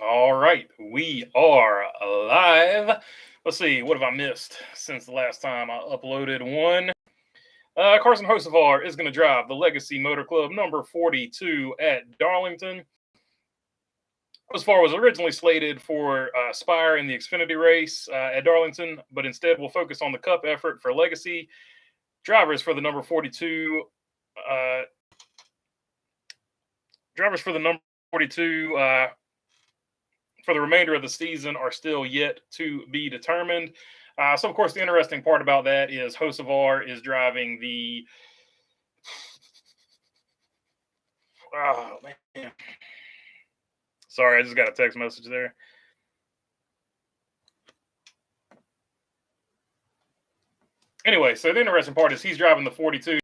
All right, we are live. Let's see, what have I missed since the last time I uploaded one? Carson Hocevar is going to drive the Legacy Motor Club number 42 at Darlington. Hocevar was originally slated for Spire in the Xfinity race at Darlington, but instead will focus on the Cup effort for Legacy. Drivers for the number 42 drivers for the number 42 for the remainder of the season are still yet to be determined. So, of course, the interesting part about that is Hocevar is driving the. Oh, man. Sorry, I just got a text message there. Anyway, so the interesting part is he's driving the 42,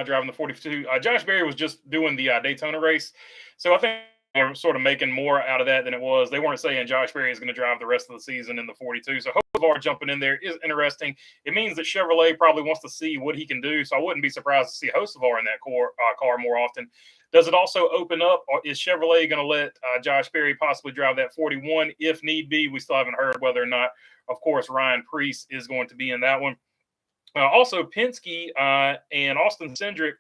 driving the 42. Josh Berry was just doing the Daytona race. So I think they're sort of making more out of that than it was. They weren't saying Josh Berry is going to drive the rest of the season in the 42. So Hocevar jumping in there is interesting. It means that Chevrolet probably wants to see what he can do. So I wouldn't be surprised to see Hocevar in that car more often. Does it also open up? Or is Chevrolet going to let Josh Berry possibly drive that 41 if need be? We still haven't heard whether or not, of course, Ryan Preece is going to be in that one. Also, Penske and Austin Cindric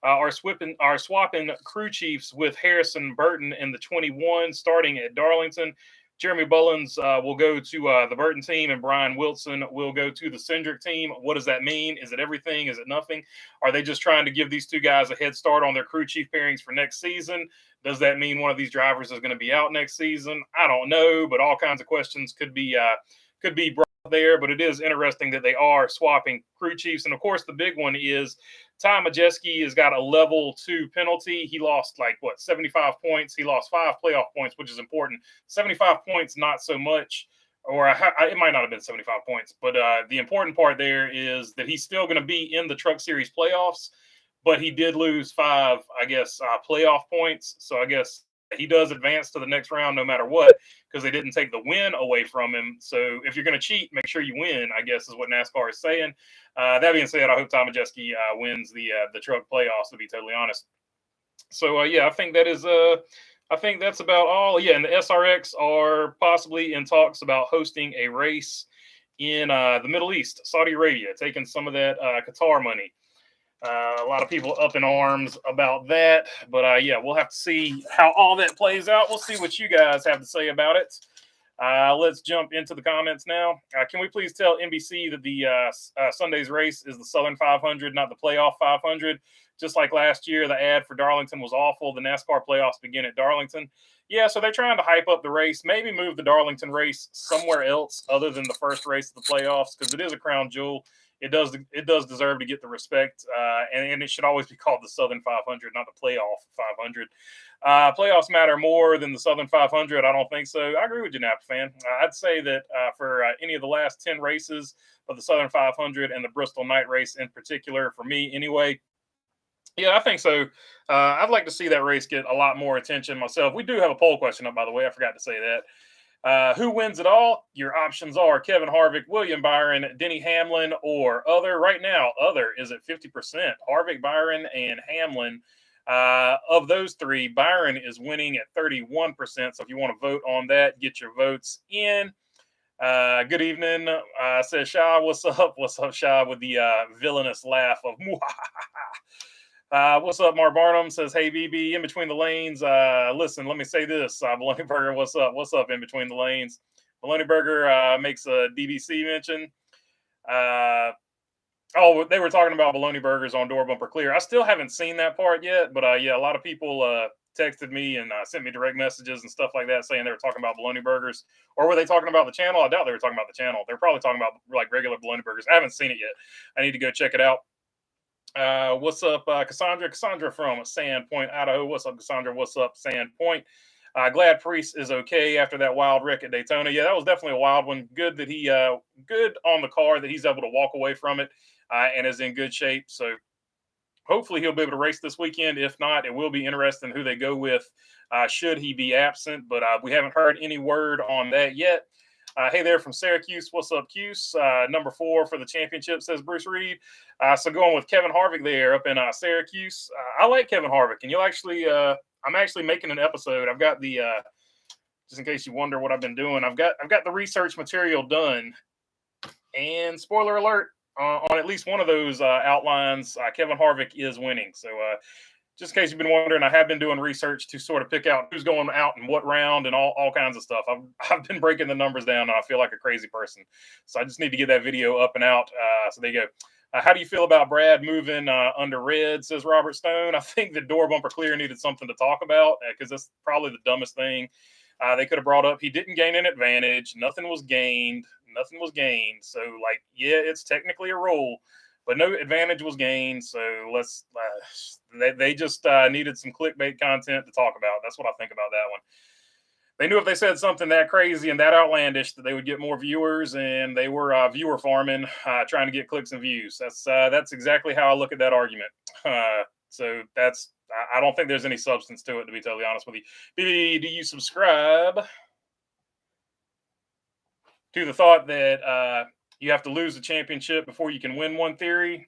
are swapping crew chiefs with Harrison Burton in the 21, starting at Darlington. Jeremy Bullins will go to the Burton team, and Brian Wilson will go to the Cindric team. What does that mean? Is it everything? Is it nothing? Are they just trying to give these two guys a head start on their crew chief pairings for next season? Does that mean one of these drivers is going to be out next season? I don't know, but all kinds of questions could be brought there, but it is interesting that they are swapping crew chiefs. And of course, the big one is Ty Majeski has got a level 2 penalty. He lost 75 points. He lost 5 playoff points, which is important. 75 points, not so much, or it might not have been 75 points, but the important part there is that he's still going to be in the Truck Series playoffs, but he did lose 5, playoff points. So I guess he does advance to the next round no matter what, because they didn't take the win away from him. So if you're going to cheat, make sure you win, I guess is what NASCAR is saying. That being said, I hope Tom Majeski wins the truck playoffs, to be totally honest. So I think that is I think that's about all. Yeah, and the SRX are possibly in talks about hosting a race in the Middle East, Saudi Arabia, taking some of that Qatar money. A lot of people up in arms about that, but we'll have to see how all that plays out. We'll see what you guys have to say about it. Let's jump into the comments now. Can we please tell NBC that the Sunday's race is the Southern 500, not the playoff 500? Just like last year, the ad for Darlington was awful. The NASCAR playoffs begin at Darlington. Yeah, so they're trying to hype up the race, maybe move the Darlington race somewhere else other than the first race of the playoffs, because it is a crown jewel. It does deserve to get the respect, and it should always be called the Southern 500, not the playoff 500. Playoffs matter more than the Southern 500. I don't think so. I agree with you, Napa fan. I'd say that for any of the last 10 races of the Southern 500 and the Bristol night race in particular, for me anyway, yeah, I think so. I'd like to see that race get a lot more attention myself. We do have a poll question up, by the way. I forgot to say that. Who wins it all? Your options are Kevin Harvick, William Byron, Denny Hamlin, or other. Right now, other is at 50%. Harvick, Byron, and Hamlin. Of those three, Byron is winning at 31%. So if you want to vote on that, get your votes in. Good evening, says Sha. What's up? What's up, Sha, with the villainous laugh of what's up, Mark Barnum says, hey, BB, in between the lanes. Listen, let me say this. Baloney Burger, what's up? What's up in between the lanes? Baloney Burger makes a DBC mention. They were talking about Baloney Burgers on Door Bumper Clear. I still haven't seen that part yet, but a lot of people texted me and sent me direct messages and stuff like that saying they were talking about Baloney Burgers. Or were they talking about the channel? I doubt they were talking about the channel. They're probably talking about like regular Baloney Burgers. I haven't seen it yet. I need to go check it out. What's up, Cassandra? Cassandra from Sandpoint, Idaho. What's up, Cassandra? What's up, Sandpoint? Glad Preece is okay after that wild wreck at Daytona. Yeah, that was definitely a wild one. Good that he good on the car that he's able to walk away from it and is in good shape. So hopefully he'll be able to race this weekend. If not, it will be interesting who they go with should he be absent. But we haven't heard any word on that yet. Hey there from Syracuse. What's up, Cuse? Number 4 for the championship, says Bruce Reed. So going with Kevin Harvick there up in Syracuse. I like Kevin Harvick, and I'm actually making an episode. I've got the just in case you wonder what I've been doing. I've got the research material done, and spoiler alert, on at least one of those outlines, Kevin Harvick is winning. So just in case you've been wondering, I have been doing research to sort of pick out who's going out in what round and all kinds of stuff. I've been breaking the numbers down, and I feel like a crazy person. So I just need to get that video up and out. So there you go. How do you feel about Brad moving under red, says Robert Stone? I think the door bumper clear needed something to talk about because that's probably the dumbest thing they could have brought up. He didn't gain an advantage. Nothing was gained. Nothing was gained. So, like, yeah, it's technically a rule, but no advantage was gained. So let's they just needed some clickbait content to talk about. That's what I think about that one. They knew if they said something that crazy and that outlandish that they would get more viewers, and they were viewer farming, trying to get clicks and views. That's exactly how I look at that argument. So I don't think there's any substance to it, to be totally honest with you. BB, do you subscribe to the thought that you have to lose the championship before you can win one theory?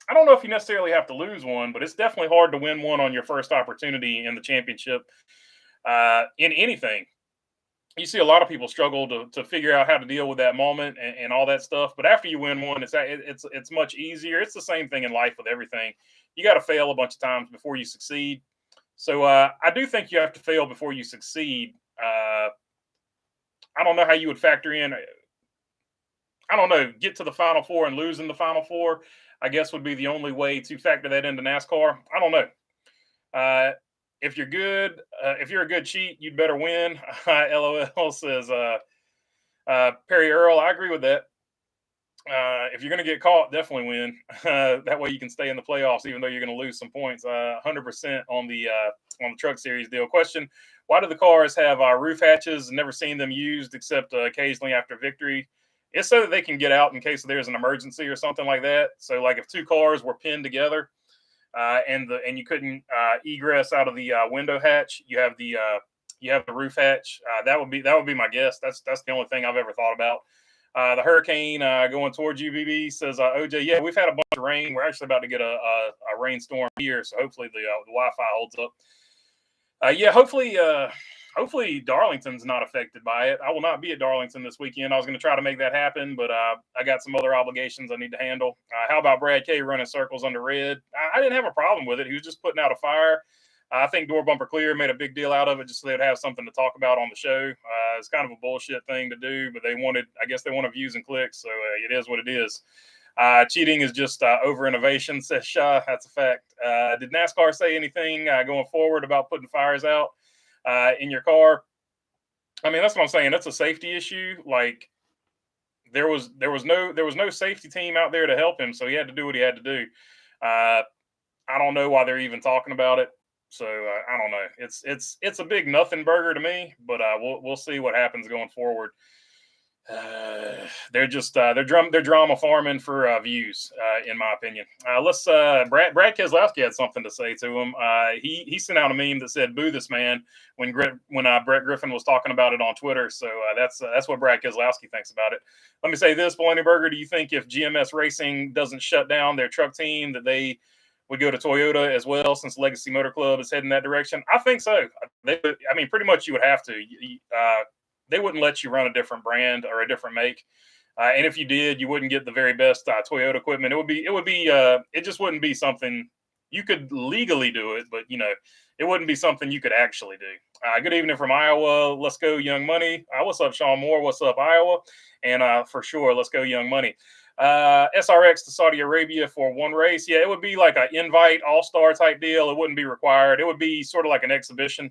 I don't know if you necessarily have to lose one, but it's definitely hard to win one on your first opportunity in the championship. In anything, you see a lot of people struggle to figure out how to deal with that moment and all that stuff. But after you win one, it's much easier. It's the same thing in life with everything. You got to fail a bunch of times before you succeed. So I do think you have to fail before you succeed. I don't know how you would factor in. I don't know. Get to the Final Four and lose in the Final Four, I guess, would be the only way to factor that into NASCAR. I don't know. If you're good, if you're a good cheat, you'd better win. LOL, says Perry Earl. I agree with that. If you're going to get caught, definitely win. That way you can stay in the playoffs, even though you're going to lose some points. 100% on the Truck Series deal. Question: why do the cars have roof hatches? Never seen them used except occasionally after victory. It's so that they can get out in case there's an emergency or something like that. So, like if two cars were pinned together, and you couldn't egress out of the window hatch, you have the roof hatch. That would be my guess. That's the only thing I've ever thought about. The hurricane going towards you, BB, says OJ. Yeah, we've had a bunch of rain. We're actually about to get a rainstorm here, so hopefully the Wi-Fi holds up. Yeah, hopefully Darlington's not affected by it. I will not be at Darlington this weekend. I was going to try to make that happen, but I got some other obligations I need to handle. How about Brad K running circles under red? I didn't have a problem with it. He was just putting out a fire. I think Door Bumper Clear made a big deal out of it just so they'd have something to talk about on the show. It's kind of a bullshit thing to do, but I guess they wanted views and clicks, so it is what it is. Cheating is just over innovation, says Shah. That's a fact. Did NASCAR say anything going forward about putting fires out in your car? I mean, that's what I'm saying. That's a safety issue. Like there was no safety team out there to help him, so he had to do what he had to do. I don't know why they're even talking about it. So I don't know. It's a big nothing burger to me, but we'll see what happens going forward. They're drama farming for views, in my opinion. Let's Brad Keselowski had something to say to him. He sent out a meme that said "Boo this man" when Brett Griffin was talking about it on Twitter. So that's what Brad Keselowski thinks about it. Let me say this, Bologna Burger. Do you think if GMS Racing doesn't shut down their truck team that they would go to Toyota as well, since Legacy Motor Club is heading that direction? I think so. Pretty much you would have to. They wouldn't let you run a different brand or a different make, and if you did, you wouldn't get the very best Toyota equipment. It just wouldn't be something you could legally do it, but it wouldn't be something you could actually do. Good evening from Iowa. Let's go Young Money. What's up, Sean Moore? What's up, Iowa? And for sure, let's go Young Money. SRX to Saudi Arabia for one race. Yeah, it would be like an invite all-star type deal. It wouldn't be required. It would be sort of like an exhibition.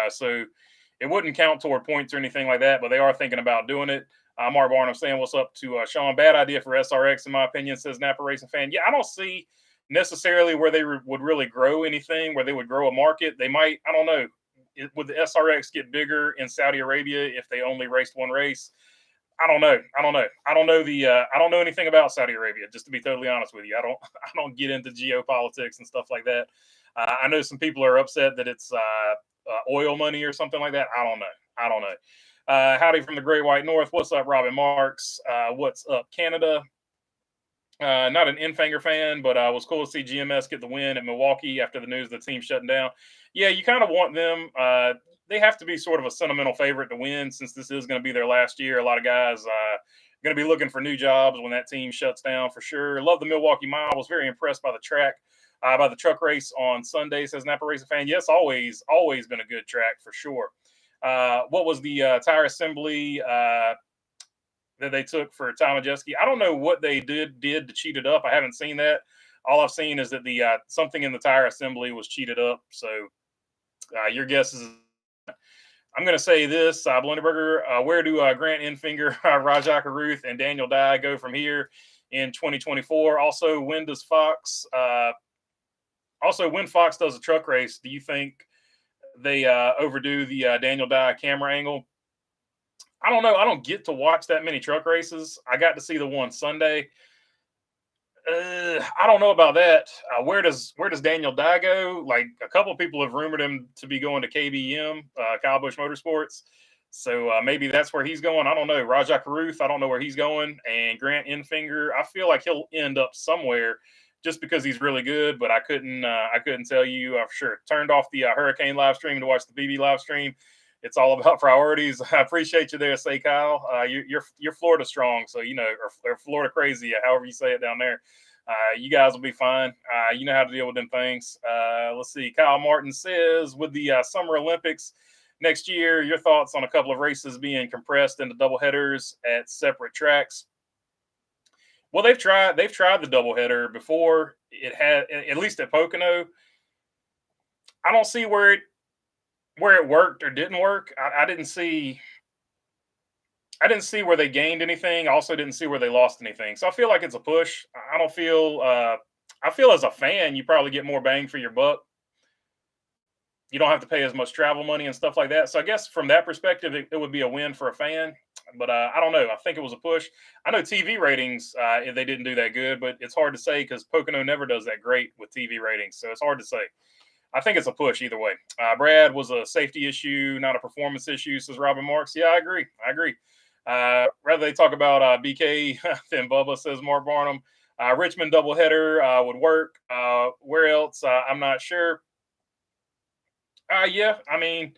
So it wouldn't count toward points or anything like that, but they are thinking about doing it. Mark Barnum saying what's up to Sean. Bad idea for SRX, in my opinion, says Napa Racing Fan. Yeah, I don't see necessarily where they would really grow anything, where they would grow a market. They might, I don't know. Would the SRX get bigger in Saudi Arabia if they only raced one race? I don't know. I don't know anything about Saudi Arabia, just to be totally honest with you. I don't get into geopolitics and stuff like that. I know some people are upset that it's oil money or something like that. I don't know. Howdy from the Great White North. What's up, Robin Marks? What's up, Canada? Not an Infanger fan, but it was cool to see GMS get the win at Milwaukee after the news of the team shutting down. Yeah, you kind of want them. they have to be sort of a sentimental favorite to win since this is going to be their last year. A lot of guys going to be looking for new jobs when that team shuts down for sure. Love the Milwaukee Mile. Was very impressed by the track, by the truck race on Sunday, says Napa Racing Fan. Yes, always been a good track for sure. What was the tire assembly that they took for Ty Majeski? I don't know what they did to cheat it up. I haven't seen that. All I've seen is that the something in the tire assembly was cheated up. So your guess is. I'm going to say this, Blenderberger, where do Grant Enfinger, Rajah Caruth, and Daniel Dye go from here in 2024? Also, when Fox does a truck race, do you think they overdo the Daniel Dye camera angle? I don't know. I don't get to watch that many truck races. I got to see the one Sunday. I don't know about that. Where does Daniel Dye go? Like, a couple of people have rumored him to be going to KBM, Kyle Busch Motorsports. So maybe that's where he's going. I don't know. Rajah Caruth, I don't know where he's going. And Grant Enfinger, I feel like he'll end up somewhere just because he's really good. But I couldn't tell you for sure. Turned off the Hurricane live stream to watch the BB live stream. It's all about priorities. I appreciate you there, say Kyle. You're Florida strong, so or Florida crazy, however you say it down there. You guys will be fine. You know how to deal with them things. Let's see. Kyle Martin says, with the Summer Olympics next year, your thoughts on a couple of races being compressed into doubleheaders at separate tracks? Well, they've tried the doubleheader before. It had, at least at Pocono. I don't see where it worked or didn't work. I didn't see where they gained anything. I also didn't see where they lost anything. So I feel like it's a push. I feel as a fan, you probably get more bang for your buck. You don't have to pay as much travel money and stuff like that. So I guess from that perspective, it would be a win for a fan. But I don't know. I think it was a push. I know TV ratings, they didn't do that good, but it's hard to say because Pocono never does that great with TV ratings. So it's hard to say. I think it's a push either way. Brad, was a safety issue, not a performance issue, says Robin Marks. Yeah, I agree. Rather they talk about BK than Bubba, says Mark Barnum. Richmond doubleheader would work. Where else? I'm not sure. Yeah, I mean,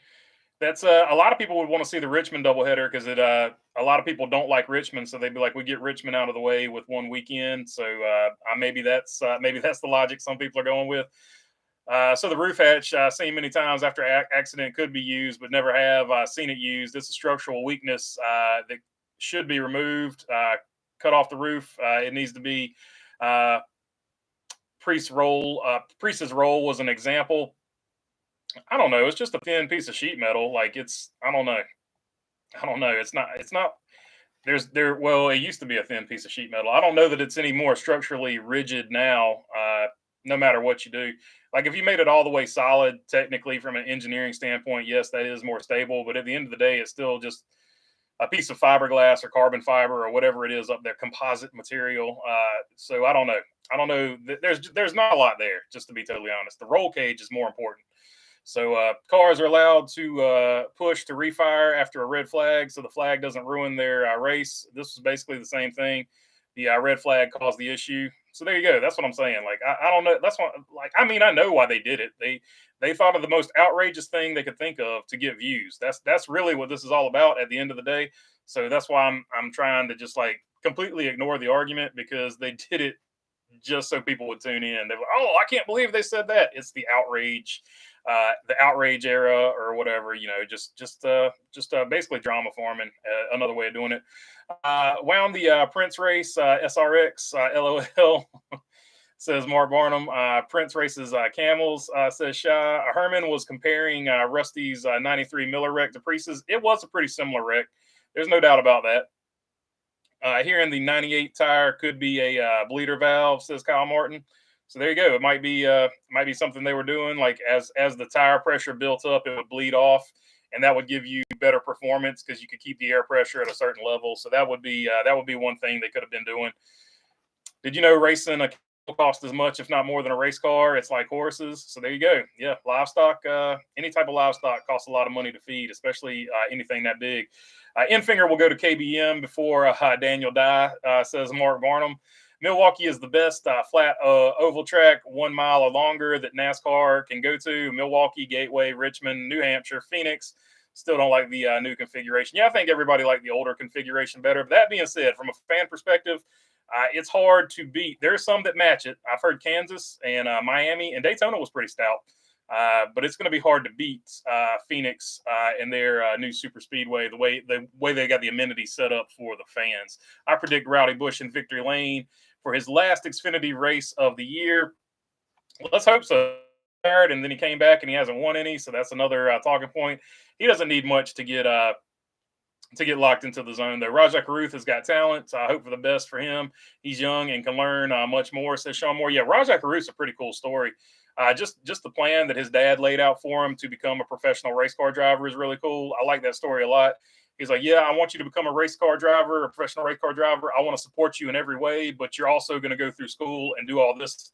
that's a lot of people would want to see the Richmond doubleheader because a lot of people don't like Richmond, so they'd be like, we get Richmond out of the way with one weekend. So maybe that's the logic some people are going with. So the roof hatch, seen many times after accident, could be used, but never have seen it used. It's a structural weakness that should be removed. Cut off the roof. It needs to be Priest's roll. Priest's roll was an example. I don't know. It's just a thin piece of sheet metal. Like I don't know. It's not. Well, it used to be a thin piece of sheet metal. I don't know that it's any more structurally rigid now. No matter what you do. Like if you made it all the way solid, technically from an engineering standpoint, yes, that is more stable. But at the end of the day, it's still just a piece of fiberglass or carbon fiber or whatever it is up there, composite material. So I don't know. There's not a lot there, just to be totally honest. The roll cage is more important. So cars are allowed to push to refire after a red flag, so the flag doesn't ruin their race. This was basically the same thing. The red flag caused the issue. So there you go. That's what I'm saying. Like, I don't know. That's what, like, I mean, I know why they did it. They thought of the most outrageous thing they could think of to get views. That's really what this is all about at the end of the day. So that's why I'm trying to just like completely ignore the argument because they did it just so people would tune in. They're like, oh, I can't believe they said that. It's the outrage era or whatever, just basically drama farming, another way of doing it. Wound the Prince race, SRX, LOL, says Mark Barnum. Prince races camels, says Shy. Herman was comparing Rusty's 93 Miller wreck to Priest's. It was a pretty similar wreck. There's no doubt about that. Here in the 98 tire could be a bleeder valve, says Kyle Martin. So there you go. It might be something they were doing. Like as the tire pressure built up, it would bleed off, and that would give you better performance because you could keep the air pressure at a certain level. So that would be one thing they could have been doing. Did you know racing a cost as much, if not more, than a race car? It's like horses. So there you go. Yeah, livestock. Any type of livestock costs a lot of money to feed, especially anything that big. Enfinger will go to KBM before Daniel Dye, says Mark Barnum. Milwaukee is the best flat oval track, 1 mile or longer, that NASCAR can go to. Milwaukee, Gateway, Richmond, New Hampshire, Phoenix. Still don't like the new configuration. Yeah, I think everybody liked the older configuration better. But that being said, from a fan perspective, it's hard to beat. There's some that match it. I've heard Kansas and Miami, and Daytona was pretty stout. But it's going to be hard to beat Phoenix and their new super speedway, the way they got the amenities set up for the fans. I predict Rowdy Busch in victory lane for his last Xfinity race of the year. Let's hope so. And then he came back and he hasn't won any, so that's another talking point. He doesn't need much to get locked into the zone, though. Rajah Caruth has got talent, so I hope for the best for him. He's young and can learn much more, says Sean Moore. Yeah, Rajah Caruth's a pretty cool story. Just the plan that his dad laid out for him to become a professional race car driver is really cool. I like that story a lot. He's like, yeah, I want you to become a race car driver, a professional race car driver. I want to support you in every way, but you're also going to go through school and do all this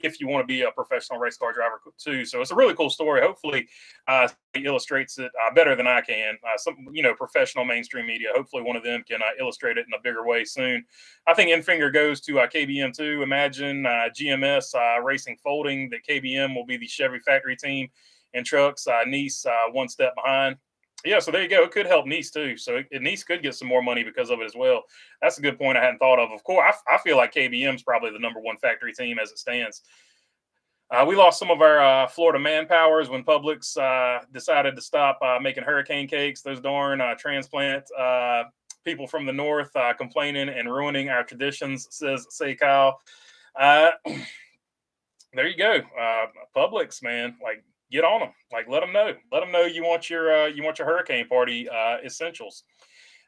if you want to be a professional race car driver too. So it's a really cool story. Hopefully he illustrates it better than I can. Some, professional mainstream media, hopefully one of them can illustrate it in a bigger way soon. I think Enfinger goes to KBM too. Imagine GMS Racing folding, that KBM will be the Chevy factory team in trucks. Nice one step behind. Yeah, so there you go. It could help Nice too. So Nice could get some more money because of it as well. That's a good point I hadn't thought of. Of course, I feel like KBM is probably the number one factory team as it stands. We lost some of our Florida manpowers when Publix decided to stop making hurricane cakes. Those darn transplant people from the north complaining and ruining our traditions, says Say Kyle. There you go. Publix, man. Like, get on them. Like, let them know you want your hurricane party essentials.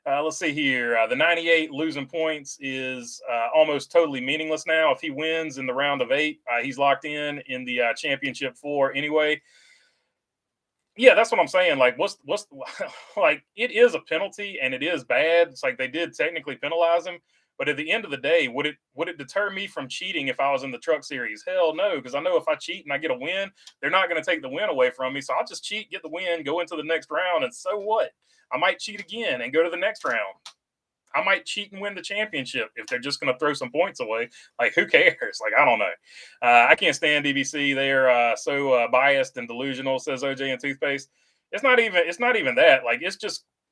Let's see here. The 98 losing points is almost totally meaningless now. If he wins in the round of 8, he's locked in the championship 4 anyway. Yeah, that's what I'm saying. Like, what's like, it is a penalty and it is bad. It's like they did technically penalize him. But at the end of the day, would it deter me from cheating if I was in the truck series? Hell no, because I know if I cheat and I get a win, they're not going to take the win away from me. So I'll just cheat, get the win, go into the next round, and so what? I might cheat again and go to the next round. I might cheat and win the championship if they're just going to throw some points away. Like, who cares? Like, I don't know. I can't stand DVC. They're so biased and delusional, says OJ and Toothpaste. It's not even that. Like,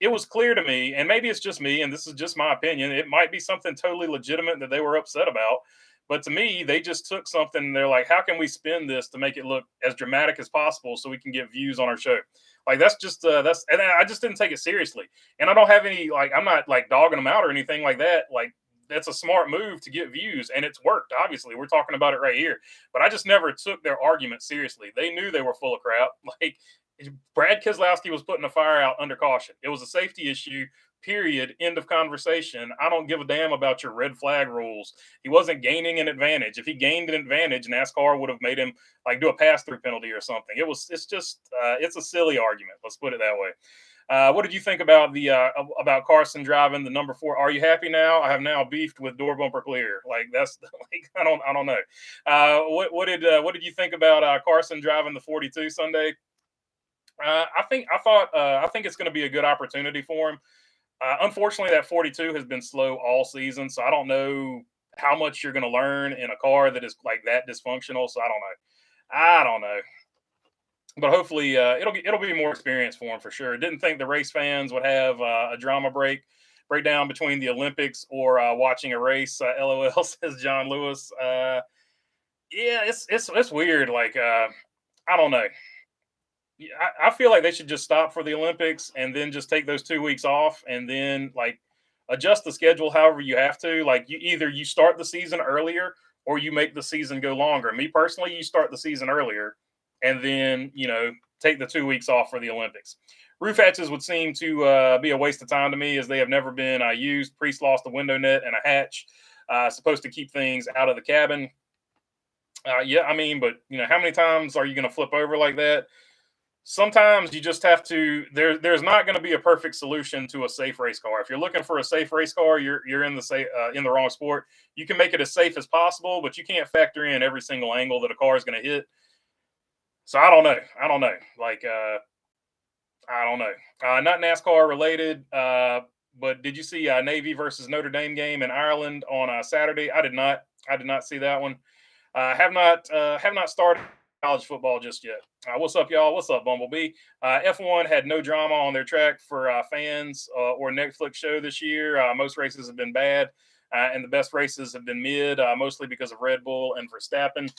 it was clear to me, and maybe it's just me, and this is just my opinion. It might be something totally legitimate that they were upset about. But to me, they just took something and they're like, how can we spin this to make it look as dramatic as possible so we can get views on our show? Like, that's just, and I just didn't take it seriously. And I don't have any, like, I'm not like dogging them out or anything like that. Like, that's a smart move to get views, and it's worked. Obviously, we're talking about it right here. But I just never took their argument seriously. They knew they were full of crap. Like, Brad Keselowski was putting a fire out under caution. It was a safety issue, period, end of conversation. I don't give a damn about your red flag rules. He wasn't gaining an advantage. If he gained an advantage, NASCAR would have made him like do a pass-through penalty or something. It's a silly argument. Let's put it that way. What did you think about about Carson driving the number 4? Are you happy now? I have now beefed with door bumper clear. Like, that's like, I don't know. What did you think about Carson driving the 42 Sunday? I think it's going to be a good opportunity for him. Unfortunately, that 42 has been slow all season, so I don't know how much you're going to learn in a car that is like that dysfunctional. So I don't know. But hopefully, it'll be more experience for him for sure. Didn't think the race fans would have a drama breakdown between the Olympics or watching a race. LOL, says John Lewis. Yeah, it's weird. Like, I don't know. I feel like they should just stop for the Olympics and then just take those 2 weeks off and then like adjust the schedule however you have to. Like, you start the season earlier or you make the season go longer. Me personally, you start the season earlier and then, take the 2 weeks off for the Olympics. Roof hatches would seem to be a waste of time to me, as they have never been used. Priest lost a window net and a hatch, supposed to keep things out of the cabin. Yeah, I mean, but how many times are you going to flip over like that? Sometimes you just have to. There's not going to be a perfect solution to a safe race car. If you're looking for a safe race car, you're in the wrong sport. You can make it as safe as possible, but you can't factor in every single angle that a car is going to hit. So I don't know. Like, I don't know. Not NASCAR related. But did you see Navy versus Notre Dame game in Ireland on Saturday? I did not. I did not see that one. Have not started college football just yet. What's up, y'all? What's up, Bumblebee? F1 had no drama on their track for fans or Netflix show this year. Most races have been bad, and the best races have been mid, mostly because of Red Bull and Verstappen.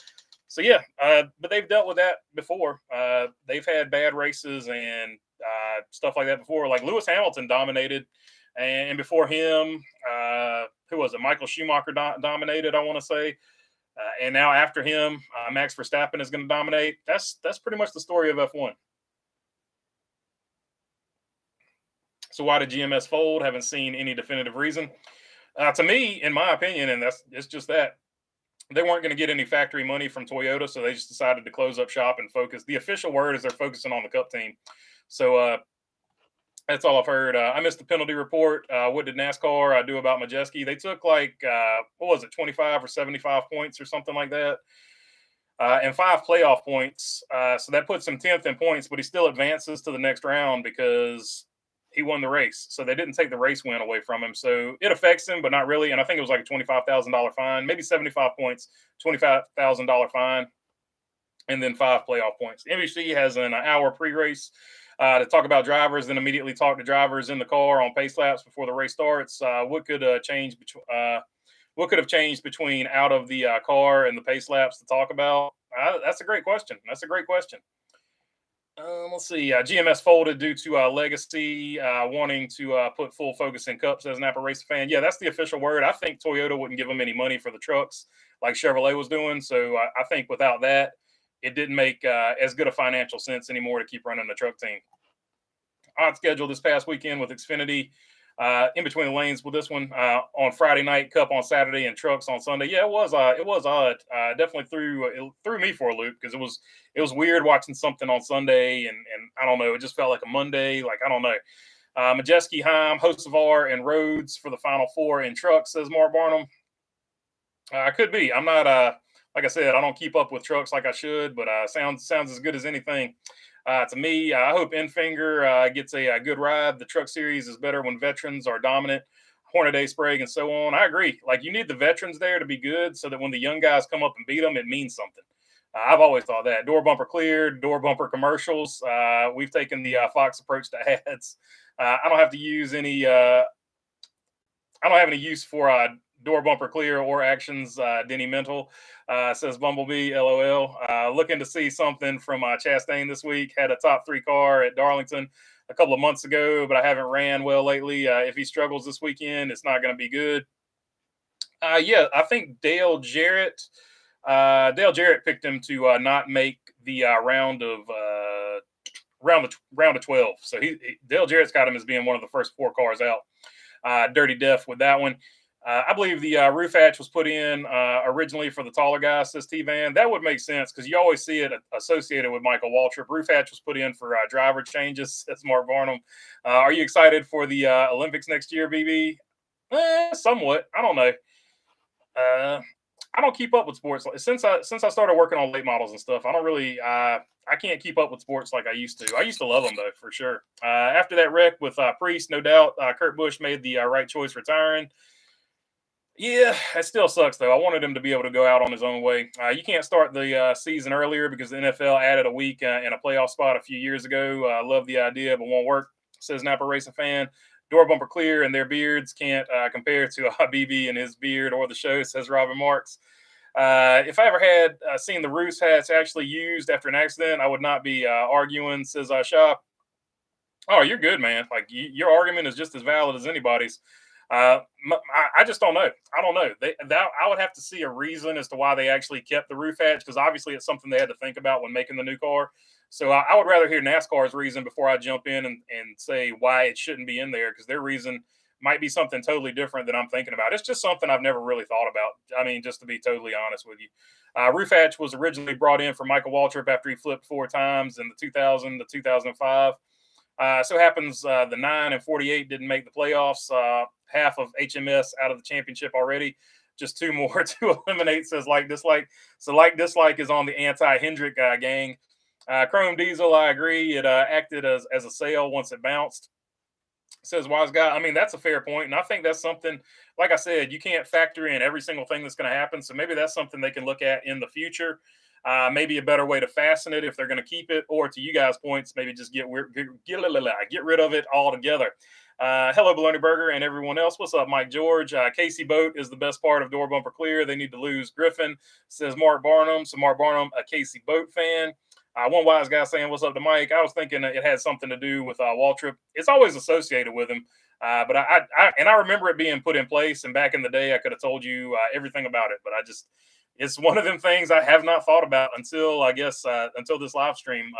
So yeah, but they've dealt with that before. They've had bad races and stuff like that before. Like Lewis Hamilton dominated, and before him, who was it? Michael Schumacher dominated, I want to say. And now after him, Max Verstappen is going to dominate. That's pretty much the story of F1. So why did GMS fold? Haven't seen any definitive reason. To me, in my opinion, and it's just that they weren't going to get any factory money from Toyota, so they just decided to close up shop and focus. The official word is they're focusing on the Cup team. So that's all I've heard. I missed the penalty report. What did NASCAR do about Majeski? They took like, what was it, 25 or 75 points or something like that, and 5 playoff points. So that puts him 10th in points, but he still advances to the next round because he won the race. So they didn't take the race win away from him. So it affects him, but not really. And I think it was like a $25,000 fine, maybe 75 points, $25,000 fine, and then 5 playoff points. NBC has an hour pre-race to talk about drivers, then immediately talk to drivers in the car on pace laps before the race starts. What could have changed between out of the car and the pace laps to talk about? That's a great question. Let's see. GMS folded due to legacy wanting to put full focus in Cup, says Napa Racing fan. Yeah, that's the official word. I think Toyota wouldn't give them any money for the trucks like Chevrolet was doing. So I think without that, it didn't make as good a financial sense anymore to keep running the truck team. Odd schedule this past weekend with Xfinity in between the lanes with this one on Friday night, Cup on Saturday, and trucks on Sunday. Yeah, it was odd. Definitely threw me for a loop because it was weird watching something on Sunday and I don't know, it just felt like a Monday. Like I don't know. Majeski, Heim, Hocevar, and Rhodes for the Final Four in trucks, says Mark Barnum. Could be. I'm not like I said, I don't keep up with trucks like I should, but sounds as good as anything. To me, I hope Enfinger gets a good ride. The truck series is better when veterans are dominant. Hornaday, Sprague, and so on. I agree. Like you need the veterans there to be good so that when the young guys come up and beat them, it means something. I've always thought that. Door bumper cleared, door bumper commercials. We've taken the Fox approach to ads. I don't have to use any. I don't have any use for door bumper clear or actions. Denny Mental says Bumblebee, LOL. Looking to see something from Chastain this week. Had a top 3 car at Darlington a couple of months ago, but I haven't ran well lately. If he struggles this weekend, it's not going to be good. Yeah, I think Dale Jarrett picked him to not make the round of 12. So Dale Jarrett's got him as being one of the first 4 cars out. Dirty Death with that one. I believe the roof hatch was put in originally for the taller guy, says T-Van. That would make sense because you always see it associated with Michael Waltrip. Roof hatch was put in for driver changes, says Mark Barnum. Are you excited for the Olympics next year, BB? Somewhat. I don't know. I don't keep up with sports. Since I started working on late models and stuff, I don't really I can't keep up with sports like I used to. I used to love them, though, for sure. After that wreck with Priest, no doubt, Kurt Busch made the right choice retiring. Yeah, it still sucks, though. I wanted him to be able to go out on his own way. You can't start the season earlier because the NFL added a week and a playoff spot a few years ago. Love the idea, but won't work, says Napa Racing fan. Door bumper clear and their beards can't compare to BB and his beard or the show, says Robin Marks. If I ever had seen the roof hats actually used after an accident, I would not be arguing, says Shop. Oh, you're good, man. Like your argument is just as valid as anybody's. I just don't know. I don't know. I would have to see a reason as to why they actually kept the roof hatch because obviously it's something they had to think about when making the new car. So I would rather hear NASCAR's reason before I jump in and say why it shouldn't be in there because their reason might be something totally different than I'm thinking about. It's just something I've never really thought about. I mean, just to be totally honest with you. Roof hatch was originally brought in for Michael Waltrip after he flipped 4 times in the 2000 to 2005. So happens the 9 and 48 didn't make the playoffs. Half of HMS out of the championship already. Just 2 more to eliminate, says Like Dislike. So Like Dislike is on the anti-Hendrick gang. Chrome Diesel, I agree. It acted as a sale once it bounced. Says wise guy. I mean, that's a fair point, and I think that's something. Like I said, you can't factor in every single thing that's going to happen. So maybe that's something they can look at in the future. Maybe a better way to fasten it if they're going to keep it, or to you guys' points, maybe just get rid of it altogether. Hello, Bologna Burger, and everyone else. What's up, Mike George? Casey Boat is the best part of Door Bumper Clear. They need to lose Griffin, says Mark Barnum. So Mark Barnum, a Casey Boat fan. One wise guy saying, "What's up to Mike?" I was thinking it had something to do with Waltrip. It's always associated with him, but I remember it being put in place. And back in the day, I could have told you everything about it, but it's one of them things I have not thought about until I guess until this live stream.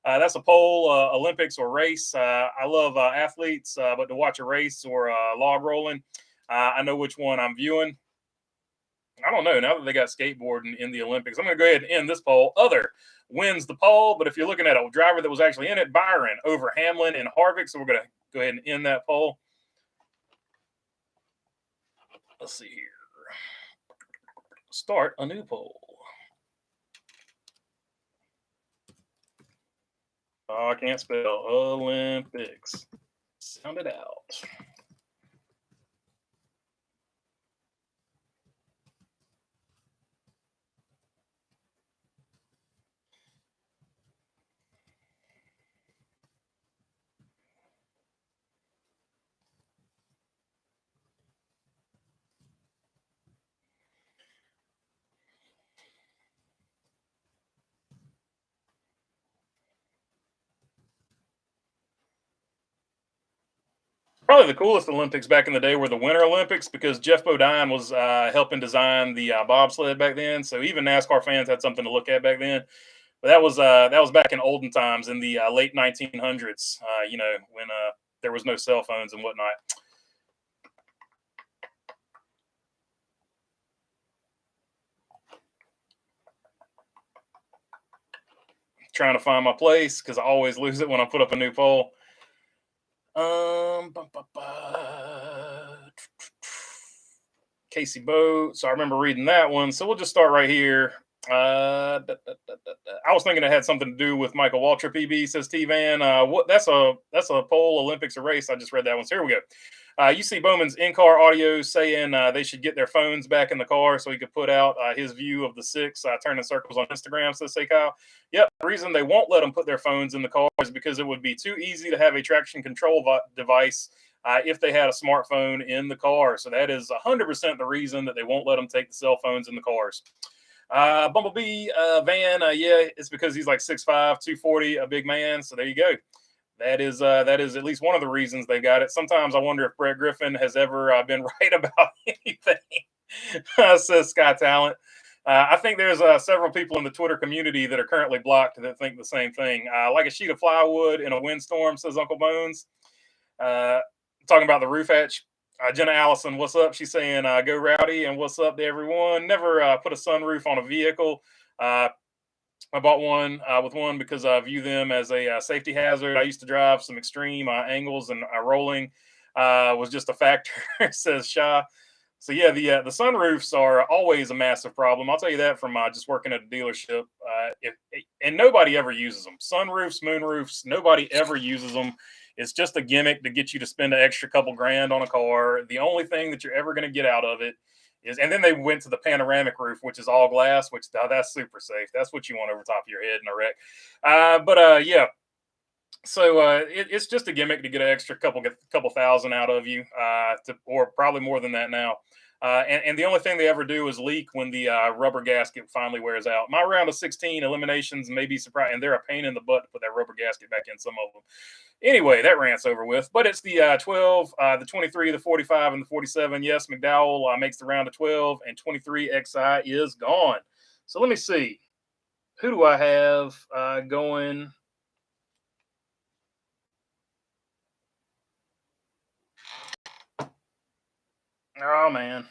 That's a poll, Olympics or race. I love athletes, but to watch a race or log rolling, I know which one I'm viewing. I don't know. Now that they got skateboarding in the Olympics, I'm going to go ahead and end this poll. Other wins the poll, but if you're looking at a driver that was actually in it, Byron over Hamlin and Harvick. So we're going to go ahead and end that poll. Let's see here. Start a new poll. Oh, I can't spell Olympics. Sound it out. Probably the coolest Olympics back in the day were the Winter Olympics because Jeff Bodine was helping design the bobsled back then. So even NASCAR fans had something to look at back then. But that was back in olden times in the late 1900s. When there was no cell phones and whatnot. Trying to find my place because I always lose it when I put up a new poll. Casey Boat. So I remember reading that one. So we'll just start right here. I was thinking it had something to do with Michael Waltrip. EB says T Van. What? That's a poll, Olympics or race. I just read that one. So here we go. You see Bowman's in-car audio saying they should get their phones back in the car so he could put out his view of the six turning circles on Instagram. Says say Kyle. Yep. The reason they won't let them put their phones in the car is because it would be too easy to have a traction control device if they had a smartphone in the car. So that is 100% the reason that they won't let them take the cell phones in the cars. Bumblebee Van, yeah, it's because he's like 6'5", 240, a big man. So there you go. That is at least one of the reasons they got it. Sometimes I wonder if Brett Griffin has ever been right about anything. Says Sky Talent. I think there's several people in the Twitter community that are currently blocked that think the same thing. Like a sheet of plywood in a windstorm, says Uncle Bones. Talking about the roof hatch. Jenna Allison, what's up? She's saying, go rowdy, and what's up to everyone? Never put a sunroof on a vehicle. I bought one with one because I view them as a safety hazard. I used to drive some extreme angles, and rolling was just a factor, says Shah. So yeah, the sunroofs are always a massive problem. I'll tell you that from just working at a dealership. And nobody ever uses them. Sunroofs, moonroofs, nobody ever uses them. It's just a gimmick to get you to spend an extra couple grand on a car. The only thing that you're ever going to get out of it is, and then they went to the panoramic roof, which is all glass, which that's super safe. That's what you want over top of your head in a wreck. Yeah. So it's just a gimmick to get an extra couple thousand out of you, or probably more than that now. And the only thing they ever do is leak when the rubber gasket finally wears out. My round of 16 eliminations may be surprising, and they're a pain in the butt to put that rubber gasket back in some of them. Anyway, that rant's over with. But it's the 12, the 23, the 45, and the 47. Yes, McDowell makes the round of 12, and 23 XI is gone. So let me see. Who do I have going? Oh, man.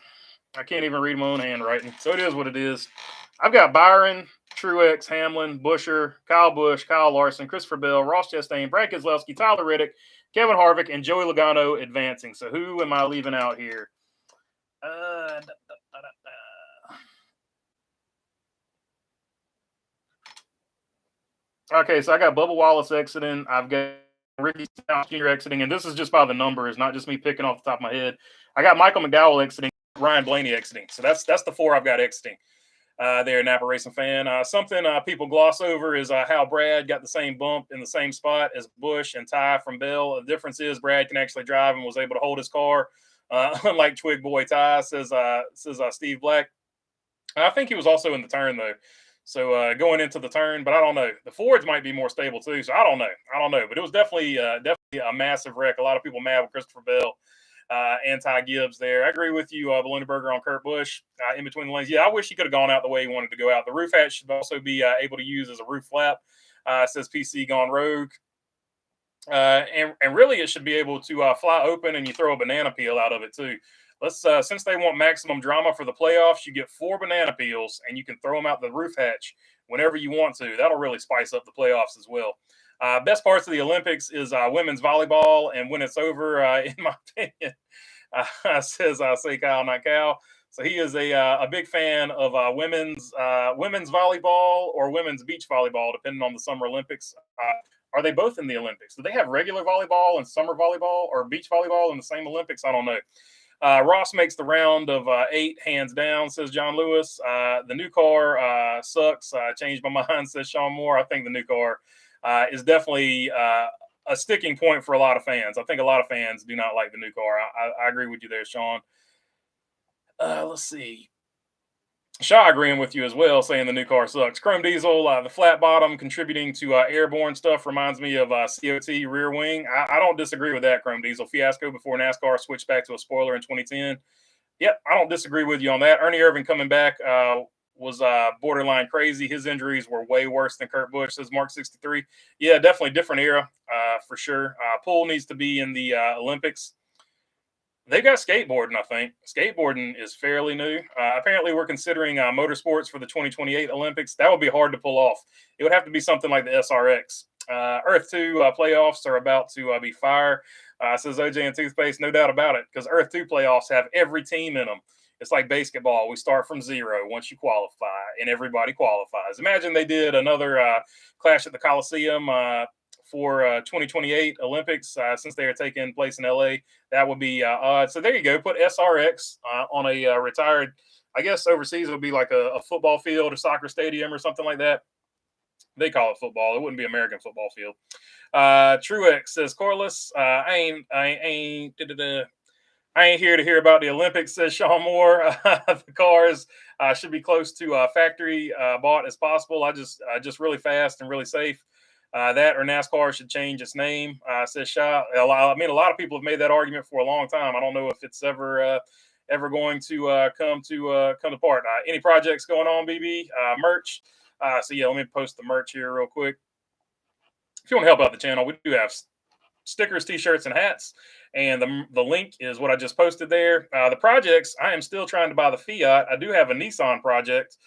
I can't even read my own handwriting. So it is what it is. I've got Byron, Truex, Hamlin, Busher, Kyle Busch, Kyle Larson, Christopher Bell, Ross Chastain, Brad Keselowski, Tyler Reddick, Kevin Harvick, and Joey Logano advancing. So who am I leaving out here? Okay, so I got Bubba Wallace exiting. I've got Ricky Stenhouse Jr. exiting, and this is just by the numbers, not just me picking off the top of my head. I got Michael McDowell exiting, Ryan Blaney exiting. So that's the 4 I've got exiting. There, Napa Racing fan. Something people gloss over is how Brad got the same bump in the same spot as Busch and Ty from Bell. The difference is Brad can actually drive and was able to hold his car, unlike Twig Boy Ty, says Steve Black. I think he was also in the turn though. So going into the turn, but I don't know. The Fords might be more stable too. So I don't know. But it was definitely a massive wreck. A lot of people mad with Christopher Bell and Ty Gibbs there. I agree with you, Lunenberger, on Kurt Busch in between the lanes. Yeah, I wish he could have gone out the way he wanted to go out. The roof hatch should also be able to use as a roof flap. Says PC gone rogue. And really it should be able to fly open and you throw a banana peel out of it too. Let's since they want maximum drama for the playoffs, you get 4 banana peels and you can throw them out the roof hatch whenever you want to. That'll really spice up the playoffs as well. Best parts of the Olympics is women's volleyball, and when it's over, in my opinion, says say Kyle, not Cal. So he is a big fan of women's volleyball or women's beach volleyball, depending on the Summer Olympics. Are they both in the Olympics? Do they have regular volleyball and summer volleyball or beach volleyball in the same Olympics? I don't know. Ross makes the round of 8, hands down, says John Lewis. The new car sucks. Changed my mind, says Sean Moore. I think the new car is definitely a sticking point for a lot of fans. I think a lot of fans do not like the new car. I agree with you there, Sean. Let's see. Shaw agreeing with you as well, saying the new car sucks. Chrome Diesel, the flat bottom contributing to airborne stuff reminds me of COT rear wing. I don't disagree with that, Chrome Diesel. Fiasco before NASCAR switched back to a spoiler in 2010. Yep, I don't disagree with you on that. Ernie Irvin coming back was borderline crazy. His injuries were way worse than Kurt Busch, says Mark 63. Yeah, definitely different era for sure. Poole needs to be in the Olympics. They've got skateboarding, I think. Skateboarding is fairly new. Apparently, we're considering motorsports for the 2028 Olympics. That would be hard to pull off. It would have to be something like the SRX. Earth 2 playoffs are about to be fire, says OJ and Toothpaste. No doubt about it, because Earth 2 playoffs have every team in them. It's like basketball. We start from 0 once you qualify, and everybody qualifies. Imagine they did another clash at the Coliseum for 2028 Olympics, since they are taking place in LA. That would be odd. So there you go. Put SRX on a retired, I guess overseas it would be like a football field or soccer stadium or something like that. They call it football. It wouldn't be American football field. Truex says Corliss. I ain't here to hear about the Olympics, says Sean Moore. The cars should be close to factory bought as possible. Just really fast and really safe. That or NASCAR should change its name, says Shaw. I mean, a lot of people have made that argument for a long time. I don't know if it's ever going to come to part. Any projects going on, BB? Merch. So yeah, let me post the merch here real quick. If you want to help out the channel, we do have stickers, t-shirts, and hats. And the link is what I just posted there. The projects, I am still trying to buy the Fiat. I do have a Nissan project.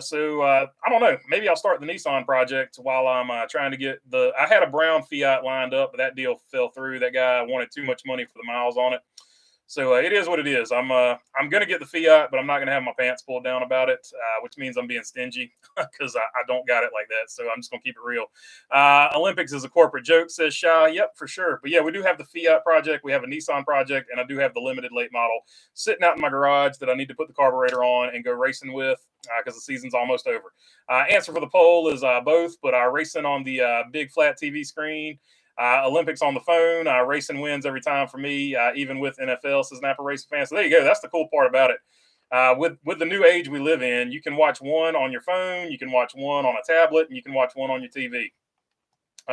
So I don't know. Maybe I'll start the Nissan project while I'm trying to get I had a brown Fiat lined up, but that deal fell through. That guy wanted too much money for the miles on it. So it is what it is. I'm going to get the Fiat, but I'm not going to have my pants pulled down about it, which means I'm being stingy because I don't got it like that. So I'm just going to keep it real. Olympics is a corporate joke, says Shaw. Yep, for sure. But yeah, we do have the Fiat project. We have a Nissan project, and I do have the limited late model sitting out in my garage that I need to put the carburetor on and go racing with because the season's almost over. Answer for the poll is both, but racing on the big flat TV screen. Olympics on the phone, racing wins every time for me, even with NFL, says Napa Racing fan. So there you go. That's the cool part about it. With the new age we live in, you can watch one on your phone, you can watch one on a tablet, and you can watch one on your TV.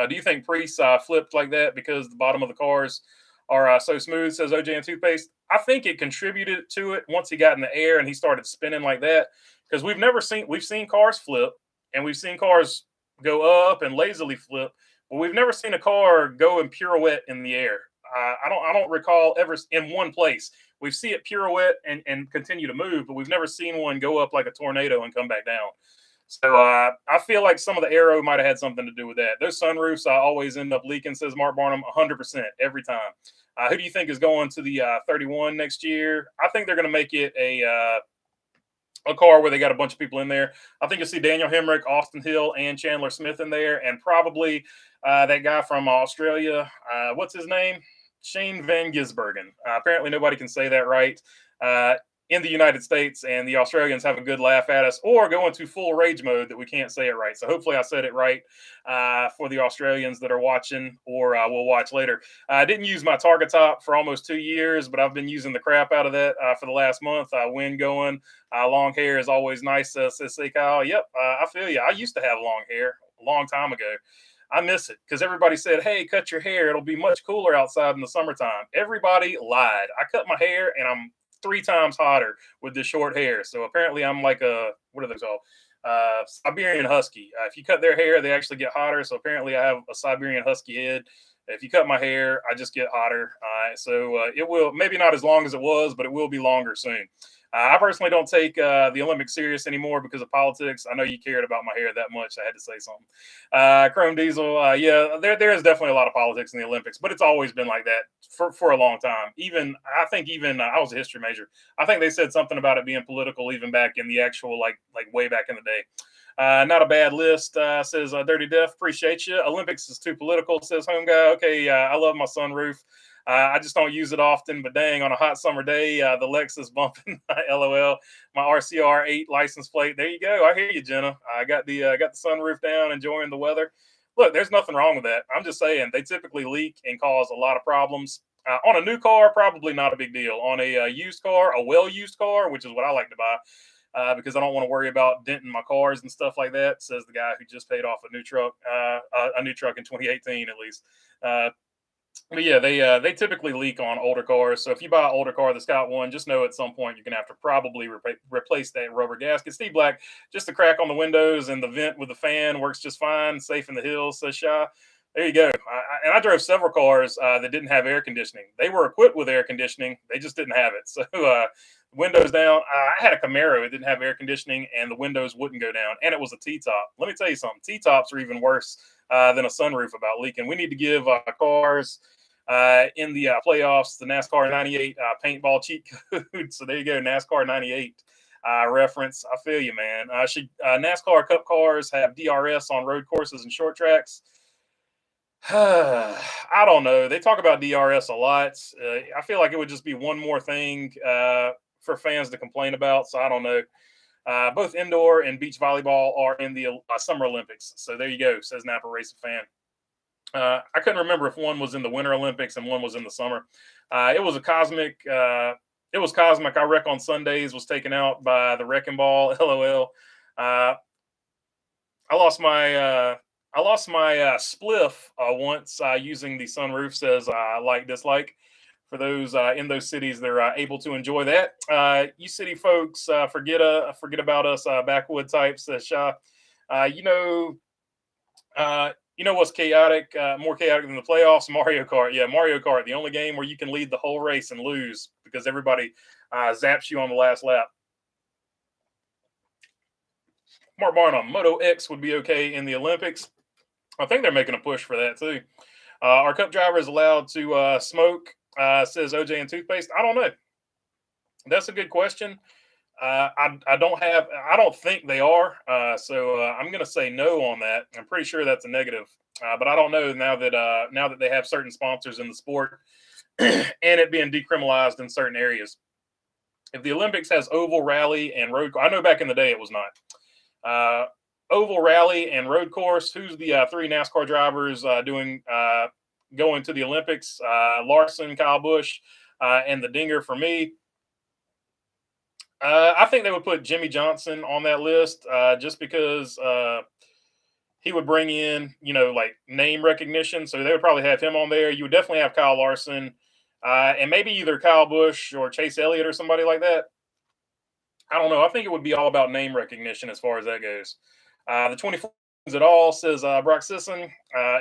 Do you think Priest flipped like that because the bottom of the cars are so smooth, says OJ and Toothpaste? I think it contributed to it once he got in the air and he started spinning like that, because we've seen cars flip and we've seen cars go up and lazily flip. Well, we've never seen a car go and pirouette in the air. I don't recall ever in one place. We see it pirouette and continue to move, but we've never seen one go up like a tornado and come back down. So I feel like some of the aero might have had something to do with that. Those sunroofs always end up leaking, says Mark Barnum, 100% every time. Who do you think is going to the 31 next year? I think they're going to make it a car where they got a bunch of people in there. I think you'll see Daniel Hemrick, Austin Hill, and Chandler Smith in there, and probably that guy from Australia. What's his name? Shane Van Gisbergen. Apparently, nobody can say that right in the United States, and the Australians have a good laugh at us or go into full rage mode that we can't say it right. So hopefully, I said it right for the Australians that are watching or will watch later. I didn't use my Target top for almost 2 years, but I've been using the crap out of that for the last month. Wind going. Long hair is always nice, says Kyle. Yep, I feel you. I used to have long hair a long time ago. I miss it because everybody said, hey, cut your hair. It'll be much cooler outside in the summertime. Everybody lied. I cut my hair and I'm 3 times hotter with this short hair. So apparently I'm like what are those called? Siberian Husky. If you cut their hair, they actually get hotter. So apparently I have a Siberian Husky head. If you cut my hair, I just get hotter. So it will, maybe not as long as it was, but it will be longer soon. I personally don't take the Olympics serious anymore because of politics. I know you cared about my hair that much. I had to say something. Chrome Diesel, yeah, there is definitely a lot of politics in the Olympics, but it's always been like that for a long time. I think I was a history major. I think they said something about it being political even back in the actual, like way back in the day. Not a bad list, says Dirty Def. Appreciate you. Olympics is too political, says Home Guy. Okay, I love my sunroof. I just don't use it often, but dang, on a hot summer day, the Lexus bumping, LOL. My RCR 8 license plate. There you go. I hear you, Jenna. I got the sunroof down, enjoying the weather. Look, there's nothing wrong with that. I'm just saying they typically leak and cause a lot of problems. On a new car, probably not a big deal. On a used car, a well-used car, which is what I like to buy, because I don't want to worry about denting my cars and stuff like that, says the guy who just paid off a new truck in 2018 at least. But yeah, they typically leak on older cars. So if you buy an older car that's got one, just know at some point you're going to have to probably replace that rubber gasket. Steve Black, just a crack on the windows and the vent with the fan works just fine. Safe in the hills, says Shy. There you go. I drove several cars that didn't have air conditioning. They were equipped with air conditioning. They just didn't have it. So windows down. I had a Camaro. It didn't have air conditioning and the windows wouldn't go down. And it was a T-top. Let me tell you something. T-tops are even worse than a sunroof about leaking. We need to give cars in the playoffs the NASCAR 98 paintball cheat code. So there you go, NASCAR 98 reference. I feel you, man. Should NASCAR Cup cars have DRS on road courses and short tracks? I don't know. They talk about DRS a lot. I feel like it would just be one more thing for fans to complain about. So I don't know. Both indoor and beach volleyball are in the Summer Olympics. So there you go, says Napa Racing Fan. I couldn't remember if one was in the Winter Olympics and one was in the summer. It was cosmic. I wreck on Sundays was taken out by the wrecking ball. LOL. I lost my spliff once using the sunroof, says like dislike. For those in those cities, they're able to enjoy that. You city folks forget about us backwood types. Says you know what's chaotic, more chaotic than the playoffs? Mario Kart. Yeah, Mario Kart, the only game where you can lead the whole race and lose because everybody zaps you on the last lap. Mark Barnum, Moto X would be okay in the Olympics. I think they're making a push for that too. Are Cup drivers allowed to smoke, says OJ and toothpaste? I don't know. That's a good question. I don't think they are. So I'm going to say no on that. I'm pretty sure that's a negative, but I don't know now that they have certain sponsors in the sport and it being decriminalized in certain areas. If the Olympics has oval, rally, and road, I know back in the day it was not. Oval, rally, and road course. Who's the 3 NASCAR drivers going to the Olympics? Larson, Kyle Busch, and the Dinger for me. I think they would put Jimmy Johnson on that list just because he would bring in, like name recognition. So they would probably have him on there. You would definitely have Kyle Larson and maybe either Kyle Busch or Chase Elliott or somebody like that. I don't know. I think it would be all about name recognition as far as that goes. The 24 wins it all, says Brock Sisson.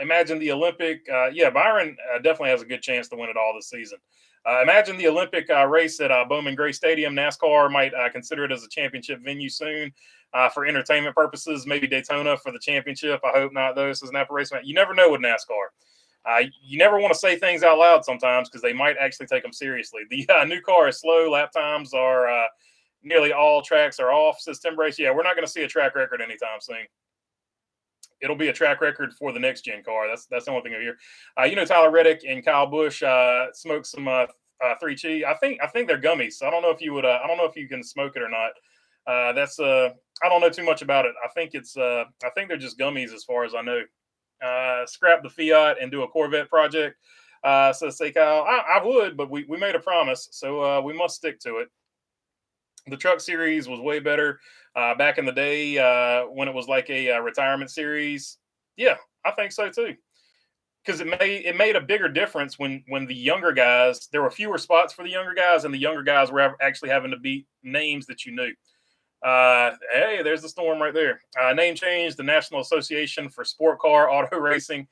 Imagine the Olympic. Yeah, Byron definitely has a good chance to win it all this season. Imagine the Olympic race at Bowman Gray Stadium. NASCAR might consider it as a championship venue soon for entertainment purposes. Maybe Daytona for the championship. I hope not, though, says Napa Racing. You never know with NASCAR. You never want to say things out loud sometimes because they might actually take them seriously. The new car is slow. Lap times are nearly all tracks are off, says Tim Brace. Yeah, we're not going to see a track record anytime soon. It'll be a track record for the next gen car. That's the only thing I hear. Tyler Reddick and Kyle Busch smoked some 3 I think they're gummies. So I don't know if you would. I don't know if you can smoke it or not. I don't know too much about it. I think they're just gummies as far as I know. Scrap the Fiat and do a Corvette project. So say Kyle, I would, but we made a promise, so we must stick to it. The Truck Series was way better back in the day when it was like a retirement series. Yeah, I think so too. Because it made a bigger difference when the younger guys, there were fewer spots for the younger guys, and the younger guys were actually having to beat names that you knew. Hey, there's the storm right there. Name change, the National Association for Sport Car Auto Racing.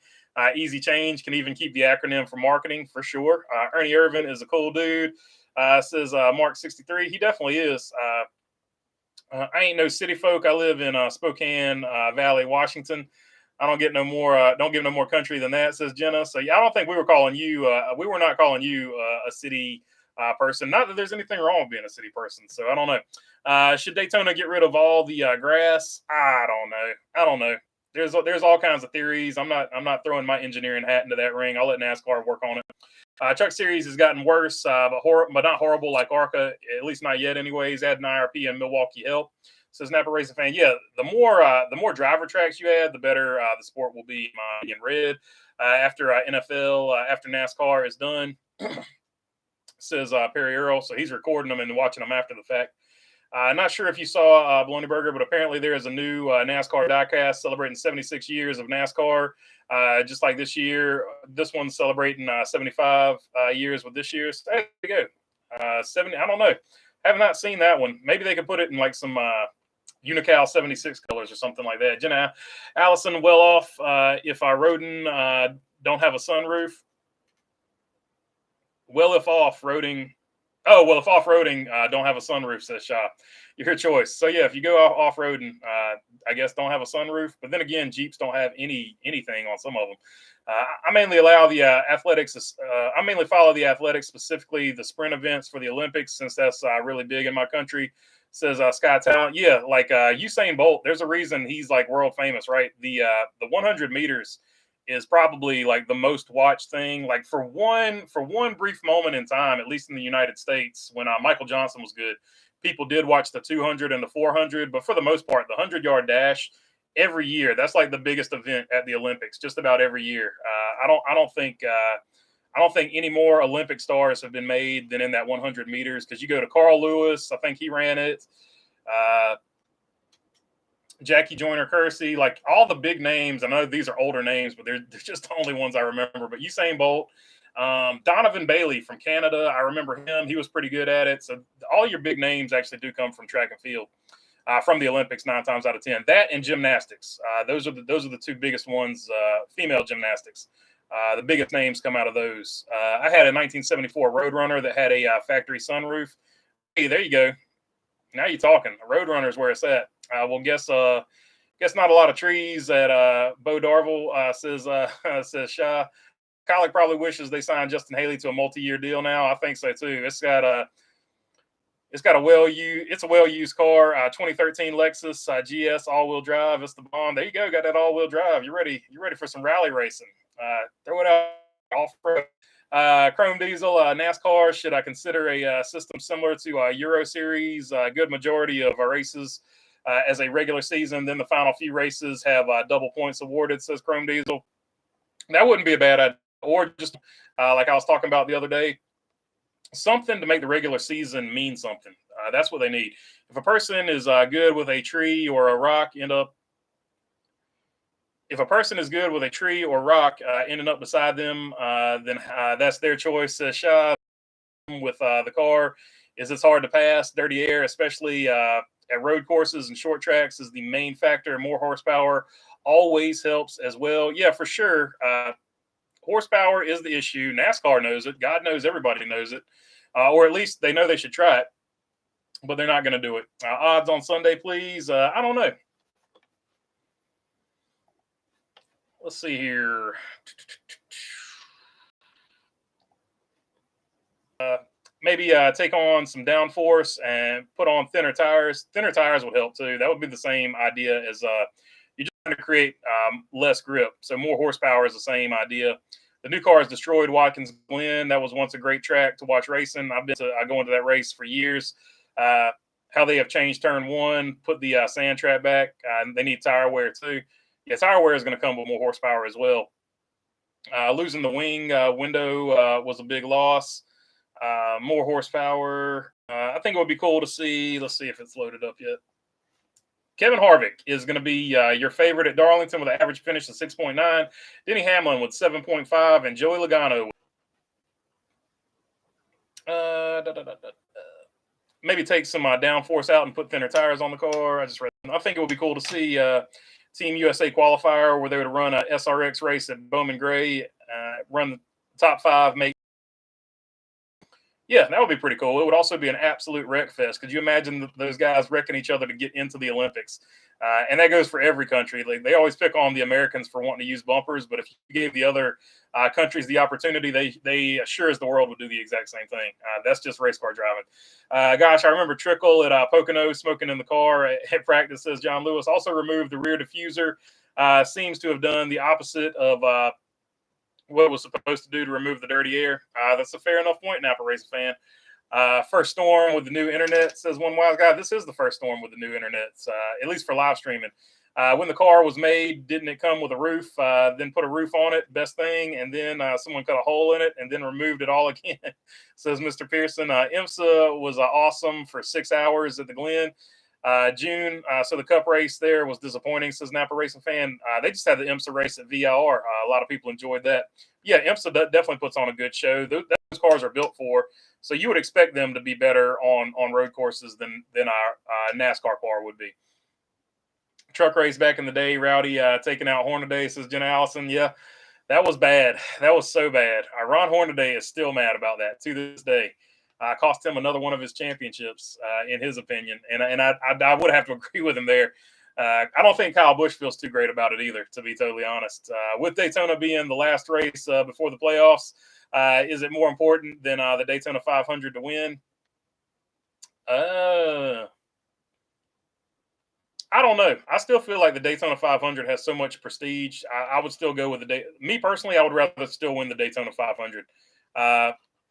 Easy change, can even keep the acronym for marketing for sure. Ernie Irvin is a cool dude. Says Mark 63. He definitely is. I ain't no city folk. I live in Spokane Valley, Washington. I don't get no more. Don't give no more country than that, says Jenna. So yeah, I don't think we were calling you. We were not calling you a city person. Not that there's anything wrong with being a city person. So I don't know. Should Daytona get rid of all the grass? I don't know. There's all kinds of theories. I'm not throwing my engineering hat into that ring. I'll let NASCAR work on it. Truck Series has gotten worse, but not horrible like ARCA, at least not yet. Anyways, adding IRP and Milwaukee help. Says Napa Racing Fan. Yeah, the more driver tracks you add, the better the sport will be. In red after NFL, after NASCAR is done. Says Perry Earl. So he's recording them and watching them after the fact. Not sure if you saw Bologna Burger, but apparently there is a new NASCAR diecast celebrating 76 years of NASCAR. Just like this year, this one's celebrating 75 years with this year. So there you go. 70. I don't know. Have not seen that one. Maybe they could put it in like some Unical 76 colors or something like that. Jenna Allison, well off if I Roden don't have a sunroof. Well, if off-roading. Oh, well, if off-roading don't have a sunroof, says Shaw. Your choice. So, yeah, if you go off-roading, I guess don't have a sunroof. But then again, Jeeps don't have anything on some of them. I mainly allow the athletics. I mainly follow the athletics, specifically the sprint events for the Olympics, since that's really big in my country, says Sky Talent. Yeah, like Usain Bolt, there's a reason he's like world famous, right? The 100 meters is probably like the most watched thing. Like for one brief moment in time, at least in the United States, when Michael Johnson was good, people did watch the 200 and the 400. But for the most part, the 100-yard dash every year, that's like the biggest event at the Olympics, just about every year. I don't think any more Olympic stars have been made than in that 100 meters. Because you go to Carl Lewis, I think he ran it. Jackie Joyner-Kersee, like all the big names. I know these are older names, but they're just the only ones I remember. But Usain Bolt, Donovan Bailey from Canada, I remember him. He was pretty good at it. So all your big names actually do come from track and field, from the Olympics 9 times out of 10. That and gymnastics. Those are the two biggest ones. Female gymnastics. The biggest names come out of those. I had a 1974 Roadrunner that had a factory sunroof. Hey, there you go. Now you're talking. Roadrunner is where it's at. Well, guess not a lot of trees at Bo Darville, says Shaw. Colleague probably wishes they signed Justin Haley to a multi-year deal now. I think so too. It's a well-used car. 2013 Lexus GS all-wheel drive. It's the bomb. There you go. Got that all-wheel drive. You ready for some rally racing? Throw it out off-road. Chrome Diesel, NASCAR, should I consider a system similar to Euro Series? A good majority of our races as a regular season, then the final few races have double points awarded, says Chrome Diesel. That wouldn't be a bad idea. Or just like I was talking about the other day, something to make the regular season mean something. That's what they need. If a person is good with a tree or a rock, if a person is good with a tree or rock ending up beside them, then that's their choice, says Shaw. With the car is it's hard to pass. Dirty air, especially at road courses and short tracks, is the main factor. More horsepower always helps as well. Yeah, for sure. Horsepower is the issue. NASCAR knows it. God knows everybody knows it. Or at least they know they should try it, but they're not going to do it. Odds on Sunday, please. I don't know. Let's see here. maybe take on some downforce and put on thinner tires. Thinner tires would help too. That would be the same idea as you're just trying to create less grip. So more horsepower is the same idea. The new car has destroyed Watkins Glen. That was once a great track to watch racing. I go into that race for years. How they have changed turn one, put the sand trap back. They need tire wear too. Yeah, tire wear is going to come with more horsepower as well. Losing the wing window was a big loss. More horsepower. I think it would be cool to see. Let's see if it's loaded up yet. Kevin Harvick is going to be your favorite at Darlington with an average finish of 6.9. Denny Hamlin with 7.5, and Joey Logano. Maybe take some downforce out and put thinner tires on the car. I think it would be cool to see Team USA qualifier where they would run a SRX race at Bowman Gray, run the top 5, make. Yeah, that would be pretty cool. It would also be an absolute wreck fest. Could you imagine those guys wrecking each other to get into the Olympics? And that goes for every country. They always pick on the Americans for wanting to use bumpers, but if you gave the other countries the opportunity, they sure as the world would do the exact same thing. That's just race car driving. Gosh, I remember Trickle at Pocono smoking in the car at practice, says John Lewis. Also removed the rear diffuser. Seems to have done the opposite of what it was supposed to do to remove the dirty air. That's a fair enough point, Napa Racing fan. First storm with the new internet, says one wise guy. This is the first storm with the new internet, at least for live streaming. When the car was made, didn't it come with a roof? Then put a roof on it, best thing, and then someone cut a hole in it and then removed it all again, says Mr. Pearson. IMSA was awesome for 6 hours at the Glen. June, so the Cup race there was disappointing, says Napa Racing fan. They just had the IMSA race at VIR. A lot of people enjoyed that. Yeah, IMSA definitely puts on a good show. Those cars are built for, so you would expect them to be better on road courses than our NASCAR car would be. Truck race back in the day, Rowdy taking out Hornaday, says Jenna Allison. Yeah, that was bad. That was so bad. Ron Hornaday is still mad about that to this day. Cost him another one of his championships, in his opinion. And I would have to agree with him there. I don't think Kyle Busch feels too great about it either, to be totally honest. With Daytona being the last race before the playoffs, is it more important than the Daytona 500 to win? I don't know. I still feel like the Daytona 500 has so much prestige. I would still go with me personally. I would rather still win the Daytona 500.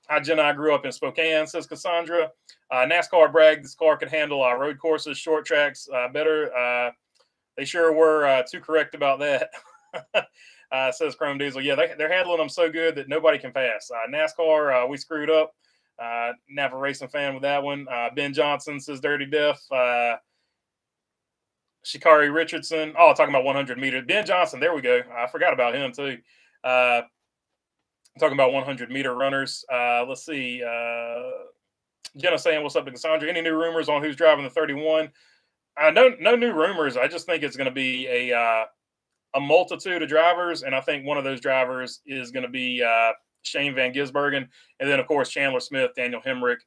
Hi, Jenna. I grew up in Spokane, says Cassandra. NASCAR bragged this car could handle road courses, short tracks better. They sure were too correct about that, says Chrome Diesel. Yeah, they're handling them so good that nobody can pass. NASCAR, we screwed up. Napa Racing fan with that one. Ben Johnson says Dirty Death. Shikari Richardson. Oh, talking about 100 meters. Ben Johnson, there we go. I forgot about him too. Talking about 100-meter runners. Let's see. Jenna saying, what's up to Cassandra? Any new rumors on who's driving the 31? No new rumors. I just think it's going to be a multitude of drivers, and I think one of those drivers is going to be Shane Van Gisbergen, and then, of course, Chandler Smith, Daniel Hemrick,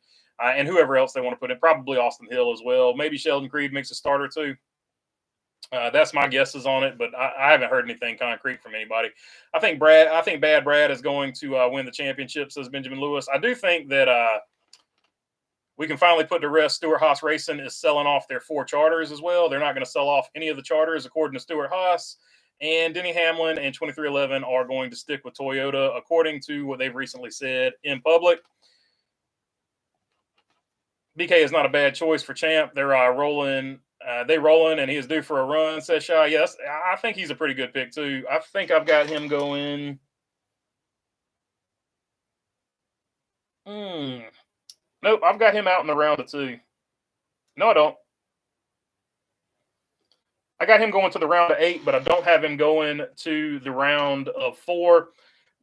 and whoever else they want to put in. Probably Austin Hill as well. Maybe Sheldon Creed makes a starter too. That's my guesses on it, but I haven't heard anything concrete from anybody. I think Bad Brad is going to win the championship, says Benjamin Lewis. I do think that we can finally put to rest Stewart Haas Racing is selling off their 4 charters as well. They're not going to sell off any of the charters, according to Stewart Haas. And Denny Hamlin and 2311 are going to stick with Toyota, according to what they've recently said in public. BK is not a bad choice for champ. They're rolling, and he is due for a run, says Shy. Yes, I think he's a pretty good pick, too. I think I've got him going. Nope, I've got him out in the round of 2. No, I don't. I got him going to the round of 8, but I don't have him going to the round of 4.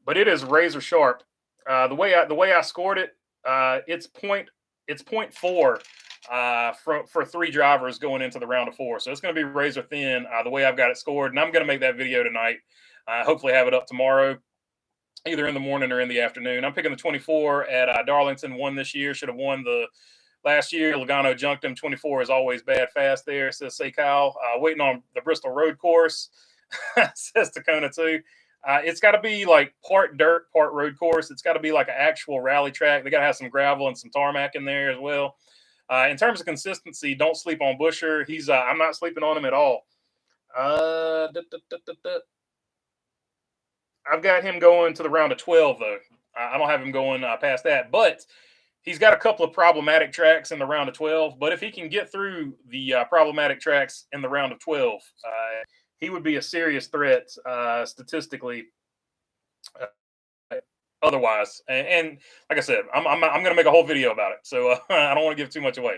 But it is razor sharp. The way I scored it, it's 0.4 for 3 drivers going into the round of 4. So it's going to be razor thin the way I've got it scored. And I'm going to make that video tonight. Hopefully have it up tomorrow, either in the morning or in the afternoon. I'm picking the 24 at Darlington. Won this year. Should have won the last year. Logano junked him. 24 is always bad fast there, says Say Kyle. Waiting on the Bristol road course, says Tacona too. It's got to be like part dirt, part road course. It's got to be like an actual rally track. They got to have some gravel and some tarmac in there as well. In terms of consistency, don't sleep on Busher. He's I'm not sleeping on him at all. I've got him going to the round of 12 though. I don't have him going past that, but he's got a couple of problematic tracks in the round of 12. But if he can get through the problematic tracks in the round of 12, he would be a serious threat statistically. Otherwise, and like I said, I'm going to make a whole video about it, so I don't want to give too much away.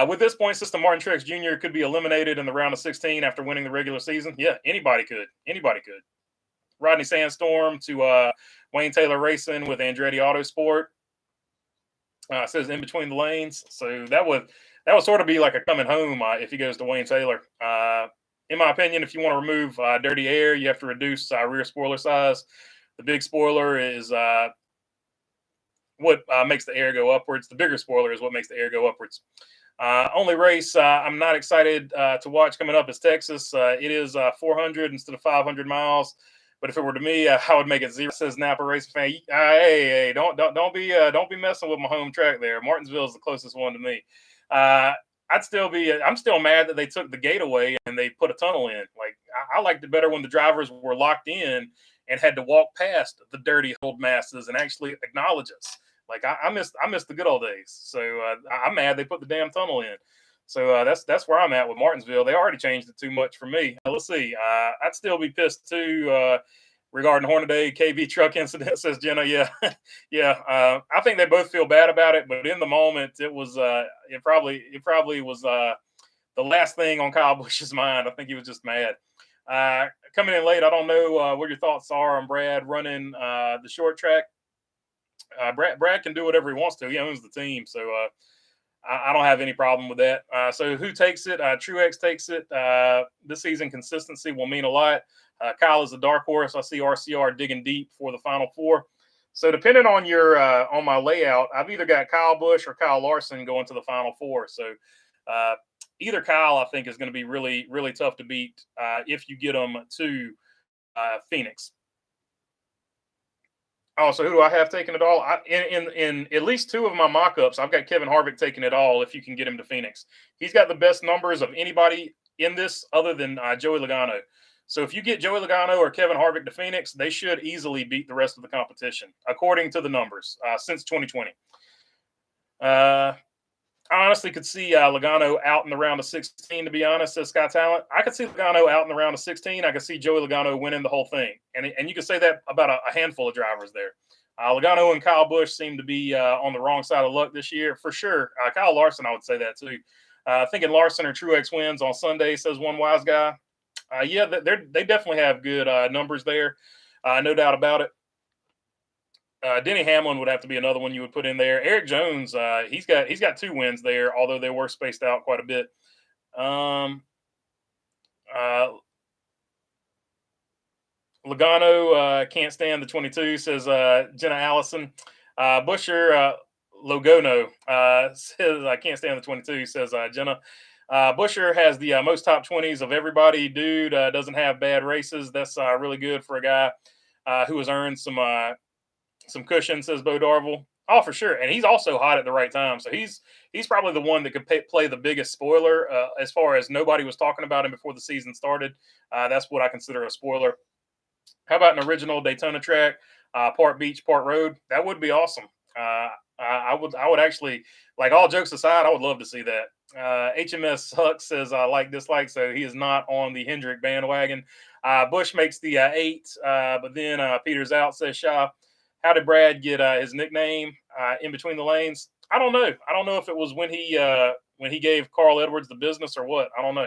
With this point system, Martin Truex Jr. could be eliminated in the round of 16 after winning the regular season. Yeah, anybody could. Anybody could. Rodney Sandstorm to Wayne Taylor Racing with Andretti Autosport. Says in between the lanes, so that would sort of be like a coming home if he goes to Wayne Taylor. In my opinion, if you want to remove dirty air, you have to reduce rear spoiler size. The big spoiler is what makes the air go upwards. The bigger spoiler is what makes the air go upwards. Only race I'm not excited to watch coming up is Texas. It is 400 instead of 500 miles. But if it were to me, I would make it 0. Says Napa racing fan. Hey, don't be messing with my home track there. Martinsville is the closest one to me. I'm still mad that they took the gate away and they put a tunnel in. Like I liked it better when the drivers were locked in and had to walk past the dirty old masses and actually acknowledge us. Like I missed the good old days. So I'm mad they put the damn tunnel in. So that's where I'm at with Martinsville. They already changed it too much for me. Let's see. I'd still be pissed too regarding Hornaday KV truck incident. Says Jenna. Yeah, yeah. I think they both feel bad about it, but in the moment, it was it probably was the last thing on Kyle Busch's mind. I think he was just mad. Coming in late, I don't know what your thoughts are on Brad running the short track. Brad can do whatever he wants to. He owns the team, so I don't have any problem with that. So who takes it? Truex takes it. This season, consistency will mean a lot. Kyle is a dark horse. I see RCR digging deep for the Final Four. So depending on your on my layout, I've either got Kyle Busch or Kyle Larson going to the Final Four. So either Kyle, I think, is going to be really, really tough to beat if you get them to Phoenix. Oh, so who do I have taking it all? In at least two of my mock-ups, I've got Kevin Harvick taking it all if you can get him to Phoenix. He's got the best numbers of anybody in this other than Joey Logano. So if you get Joey Logano or Kevin Harvick to Phoenix, they should easily beat the rest of the competition, according to the numbers since 2020. I honestly could see Logano out in the round of 16, to be honest, says Sky Talent. I could see Logano out in the round of 16. I could see Joey Logano winning the whole thing. And you could say that about a handful of drivers there. Logano and Kyle Busch seem to be on the wrong side of luck this year, for sure. Kyle Larson, I would say that too. Thinking Larson or Truex wins on Sunday, says one wise guy. Yeah, they definitely have good numbers there. No doubt about it. Denny Hamlin would have to be another one you would put in there. Eric Jones, he's got 2 wins there, although they were spaced out quite a bit. Logano can't stand the 22, says Jenna Allison. Busher Logano says I can't stand the 22, says Jenna. Busher has the most top 20s of everybody. Dude doesn't have bad races. That's really good for a guy who has earned some cushion, says Bo Darville. Oh, for sure. And he's also hot at the right time. So he's probably the one that could play the biggest spoiler as far as nobody was talking about him before the season started. That's what I consider a spoiler. How about an original Daytona track, part beach, part road? That would be awesome. I would actually, like, all jokes aside, I would love to see that. HMS Huck says like dislike, so he is not on the Hendrick bandwagon. Bush makes the 8, but then Peters out, says Shaw. How did Brad get his nickname in between the lanes? I don't know. I don't know if it was when he gave Carl Edwards the business or what. I don't know.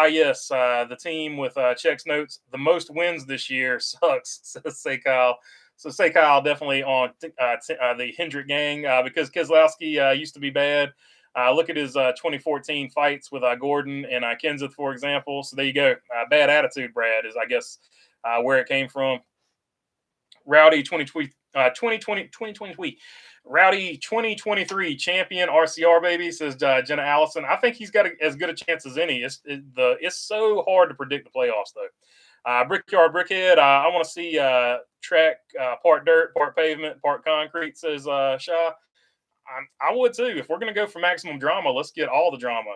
Yes, the team with checks notes. The most wins this year sucks, says Say Kyle. So Say Kyle definitely on the Hendrick gang because Keselowski used to be bad. Look at his 2014 fights with Gordon and Kenseth, for example. So there you go. Bad attitude, Brad, is I guess where it came from. Rowdy 2020 Rowdy 2023 champion RCR baby, says Jenna Allison. I think he's got as good a chance as any. It's so hard to predict the playoffs though. Brickyard Brickhead, I want to see track part dirt, part pavement, part concrete, says Shaw. I would too. If we're going to go for maximum drama, let's get all the drama.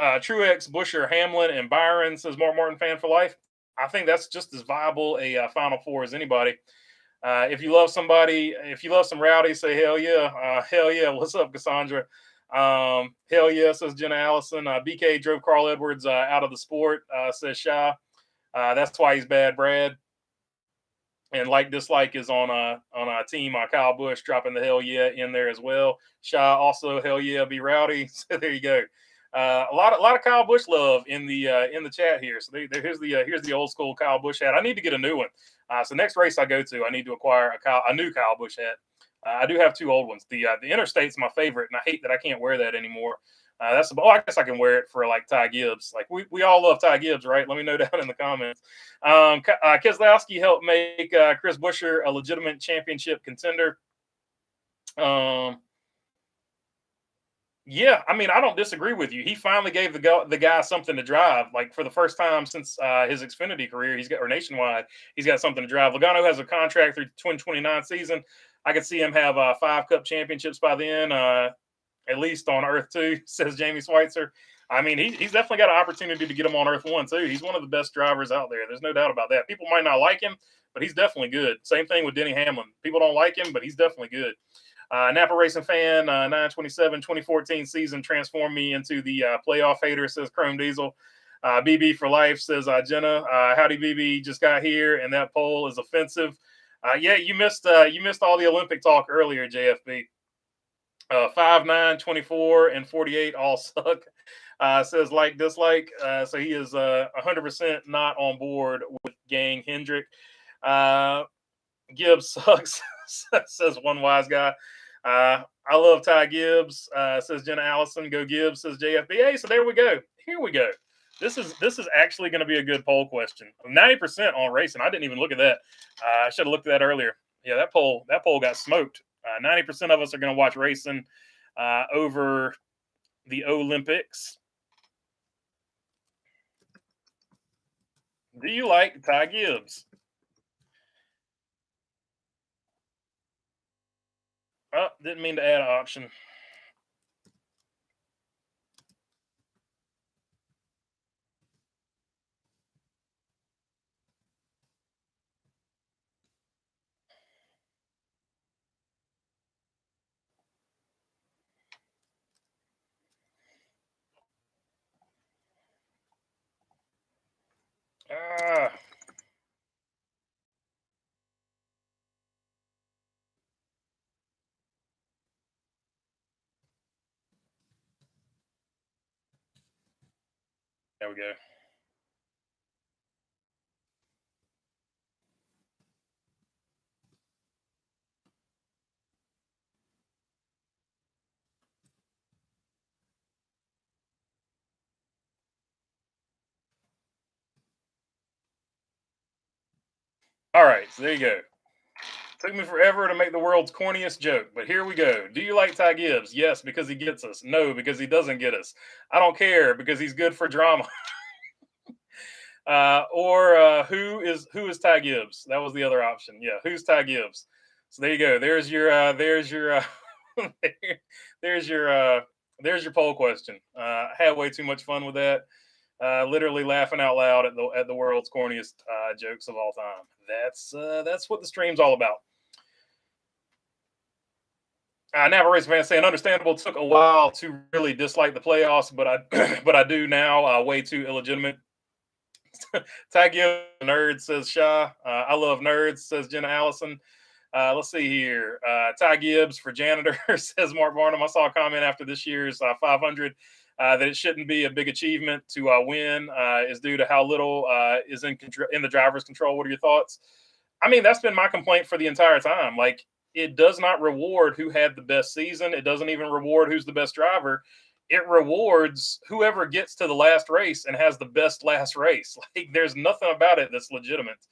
Truex, Busher, Hamlin, and Byron, says Mark Martin fan for life. I think that's just as viable a Final Four as anybody. If you love somebody, if you love some rowdy, say hell yeah. Hell yeah. What's up, Cassandra? Hell yeah, says Jenna Allison. BK drove Carl Edwards out of the sport, says Shaw. That's why he's bad, Brad. And like dislike is on a team. Kyle Busch dropping the hell yeah in there as well. Shaw also hell yeah, be rowdy. So there you go. A lot of Kyle Busch love in the chat here. So here's the old school Kyle Busch hat. I need to get a new one. So next race I go to, I need to acquire a new Kyle Busch hat. I do have two old ones. The Interstate's my favorite, and I hate that I can't wear that anymore. I guess I can wear it for like Ty Gibbs. Like we all love Ty Gibbs, right? Let me know down in the comments. Keselowski helped make Chris Buescher a legitimate championship contender. Yeah, I mean, I don't disagree with you. He finally gave the guy something to drive. Like for the first time since his Xfinity career, or Nationwide, he's got something to drive. Logano has a contract through 2029 season. I could see him have 5 Cup championships by then, at least on Earth 2, says Jamie Schweitzer. I mean, he's definitely got an opportunity to get him on Earth 1 too. He's one of the best drivers out there. There's no doubt about that. People might not like him, but he's definitely good. Same thing with Denny Hamlin. People don't like him, but he's definitely good. Napa Racing Fan, 927, 2014 season transformed me into the playoff hater, says Chrome Diesel. BB for life, says Jenna. Howdy, BB, just got here, and that poll is offensive. Yeah, you missed all the Olympic talk earlier, JFB. 5, 9, 24, and 48 all suck. Says like dislike. So he is 100% not on board with Gang Hendrick. Gibbs sucks, says one wise guy. I love Ty Gibbs, says Jenna Allison. Go Gibbs, says JFB. Hey, so there we go. Here we go. This is actually going to be a good poll question. 90% on racing. I didn't even look at that. I should have looked at that earlier. Yeah, that poll got smoked. 90% of us are going to watch racing over the Olympics. Do you like Ty Gibbs? Oh, didn't mean to add an option. There we go. All right, so there you go. Took me forever to make the world's corniest joke, but here we go. Do you like Ty Gibbs? Yes, because he gets us. No, because he doesn't get us. I don't care because he's good for drama. Who is Ty Gibbs? That was the other option. Yeah, who's Ty Gibbs? So there you go. There's your poll question. Had way too much fun with that. Literally laughing out loud at the world's corniest jokes of all time. That's what the stream's all about. Napa Race fan saying, understandable. It took a while to really dislike the playoffs, but I do now. Way too illegitimate. Ty Gibbs, nerd, says Shaw. I love nerds, says Jenna Allison. Let's see here. Ty Gibbs for janitor, says Mark Barnum. I saw a comment after this year's 500 that it shouldn't be a big achievement to win is due to how little is in the driver's control. What are your thoughts? I mean, that's been my complaint for the entire time. Like, it does not reward who had the best season. It doesn't even reward who's the best driver. It rewards whoever gets to the last race and has the best last race. Like, there's nothing about it that's legitimate,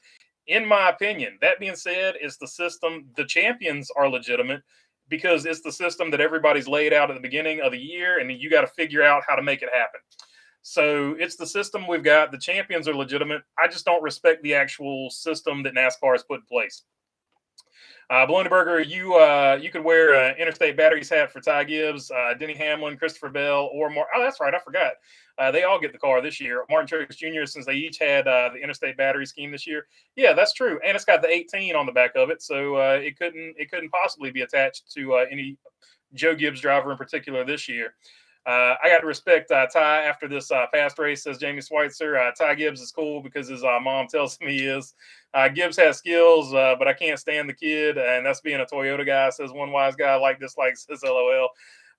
in my opinion. That being said, it's the system. The champions are legitimate because it's the system that everybody's laid out at the beginning of the year, and you got to figure out how to make it happen. So it's the system we've got. The champions are legitimate. I just don't respect the actual system that NASCAR has put in place. Blunderberger, you could wear an Interstate Batteries hat for Ty Gibbs, Denny Hamlin, Christopher Bell, or more. Oh, that's right. I forgot. They all get the car this year. Martin Truex Jr., since they each had the Interstate Battery scheme this year. Yeah, that's true. And it's got the 18 on the back of it. So it couldn't possibly be attached to any Joe Gibbs driver in particular this year. I got to respect Ty after this past race, says Jamie Schweitzer. Ty Gibbs is cool because his mom tells him he is. Gibbs has skills, but I can't stand the kid, and that's being a Toyota guy, says one wise guy. Like dislikes his LOL.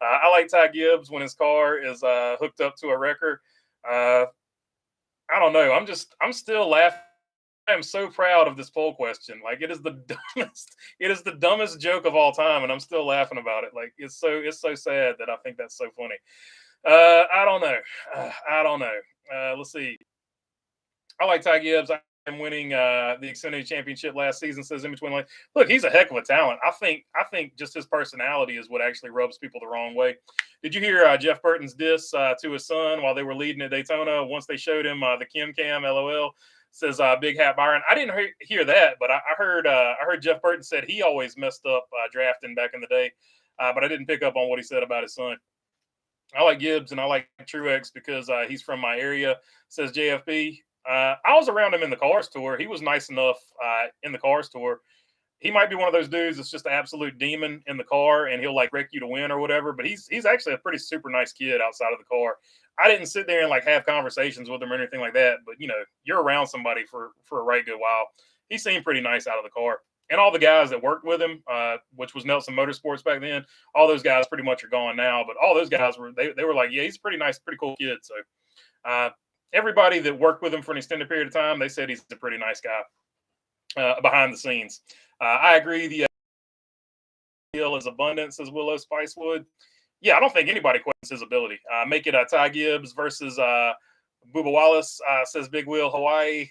I like Ty Gibbs when his car is hooked up to a wrecker. I don't know. I'm still laughing. I am so proud of this poll question. Like it is the dumbest joke of all time, and I'm still laughing about it. Like it's so sad that I think that's so funny. I don't know. Let's see. I like Ty Gibbs. I'm winning the Xfinity Championship last season. Says in between, like, look, he's a heck of a talent. I think just his personality is what actually rubs people the wrong way. Did you hear Jeff Burton's diss to his son while they were leading at Daytona? Once they showed him the Kim Cam, LOL. Says Big Hat Byron. I didn't hear that, but I heard Jeff Burton said he always messed up drafting back in the day, but I didn't pick up on what he said about his son. I like Gibbs and I like Truex because he's from my area, says JFB. I was around him in the Cars Tour. He was nice enough in the Cars Tour. He might be one of those dudes that's just an absolute demon in the car and he'll like wreck you to win or whatever, but he's actually a pretty super nice kid outside of the car. I didn't sit there and like have conversations with him or anything like that, but you're around somebody for a right good while. He seemed pretty nice out of the car. And all the guys that worked with him, which was Nelson Motorsports back then, all those guys pretty much are gone now, but all those guys they were like, yeah, he's pretty nice, pretty cool kid. So everybody that worked with him for an extended period of time, they said he's a pretty nice guy behind the scenes. I agree. The deal is abundant, says Willow Spicewood. Yeah, I don't think anybody questions his ability. Make it Ty Gibbs versus Bubba Wallace, says Big Wheel Hawaii.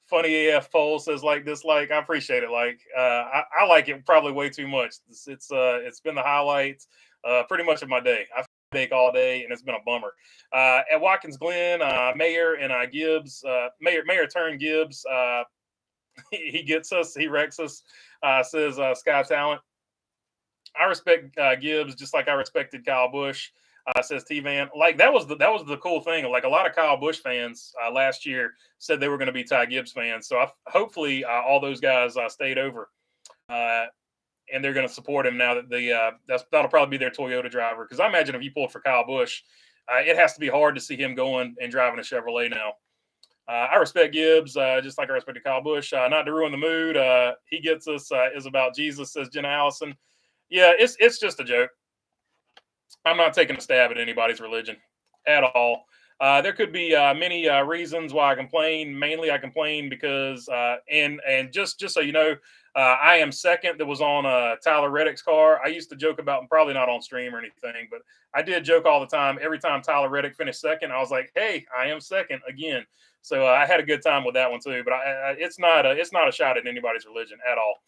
Funny AF poll says like dislike. I appreciate it. Like I like it probably way too much. It's been the highlight pretty much of my day. I've been all day and it's been a bummer. At Watkins Glen, Mayor and Gibbs, Mayor turned Gibbs. He gets us. He wrecks us. Says Sky Talent. I respect Gibbs just like I respected Kyle Busch. Says T-Van. Like that was the cool thing. Like a lot of Kyle Busch fans last year said they were going to be Ty Gibbs fans. So hopefully all those guys stayed over, and they're going to support him now that that'll probably be their Toyota driver. Because I imagine if you pulled for Kyle Busch, it has to be hard to see him going and driving a Chevrolet now. I respect Gibbs just like I respected Kyle Busch. Not to ruin the mood, he gets us is about Jesus, says Jenna Allison. Yeah, it's just a joke. I'm not taking a stab at anybody's religion at all. There could be many reasons why I complain. Mainly, I complain because and just so you know, I am second. That was on Tyler Reddick's car. I used to joke about, probably not on stream or anything, but I did joke all the time. Every time Tyler Reddick finished second, I was like, "Hey, I am second again." So I had a good time with that one too. But it's not a shot at anybody's religion at all.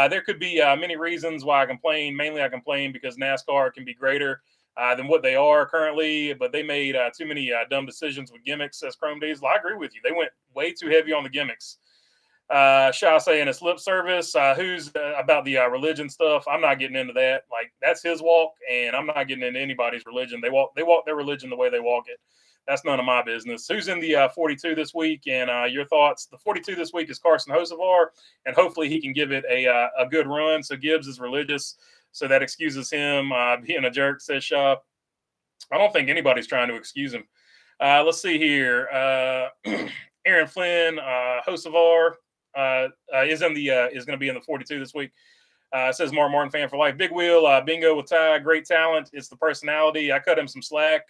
There could be many reasons why I complain. Mainly, I complain because NASCAR can be greater than what they are currently, but they made too many dumb decisions with gimmicks, says Chrome Diesel. I agree with you. They went way too heavy on the gimmicks. Shaw saying it's lip service. Who's about the religion stuff? I'm not getting into that. Like that's his walk, and I'm not getting into anybody's religion. They walk their religion the way they walk it. That's none of my business. Who's in the 42 this week? And your thoughts? The 42 this week is Carson Hocevar, and hopefully he can give it a good run. So Gibbs is religious, so that excuses him being a jerk, says Shaw. I don't think anybody's trying to excuse him. Let's see here. Aaron Flynn, Hocevar is going to be in the 42 this week. Says Mark Martin fan for life. Big Wheel, bingo with Ty. Great talent. It's the personality. I cut him some slack,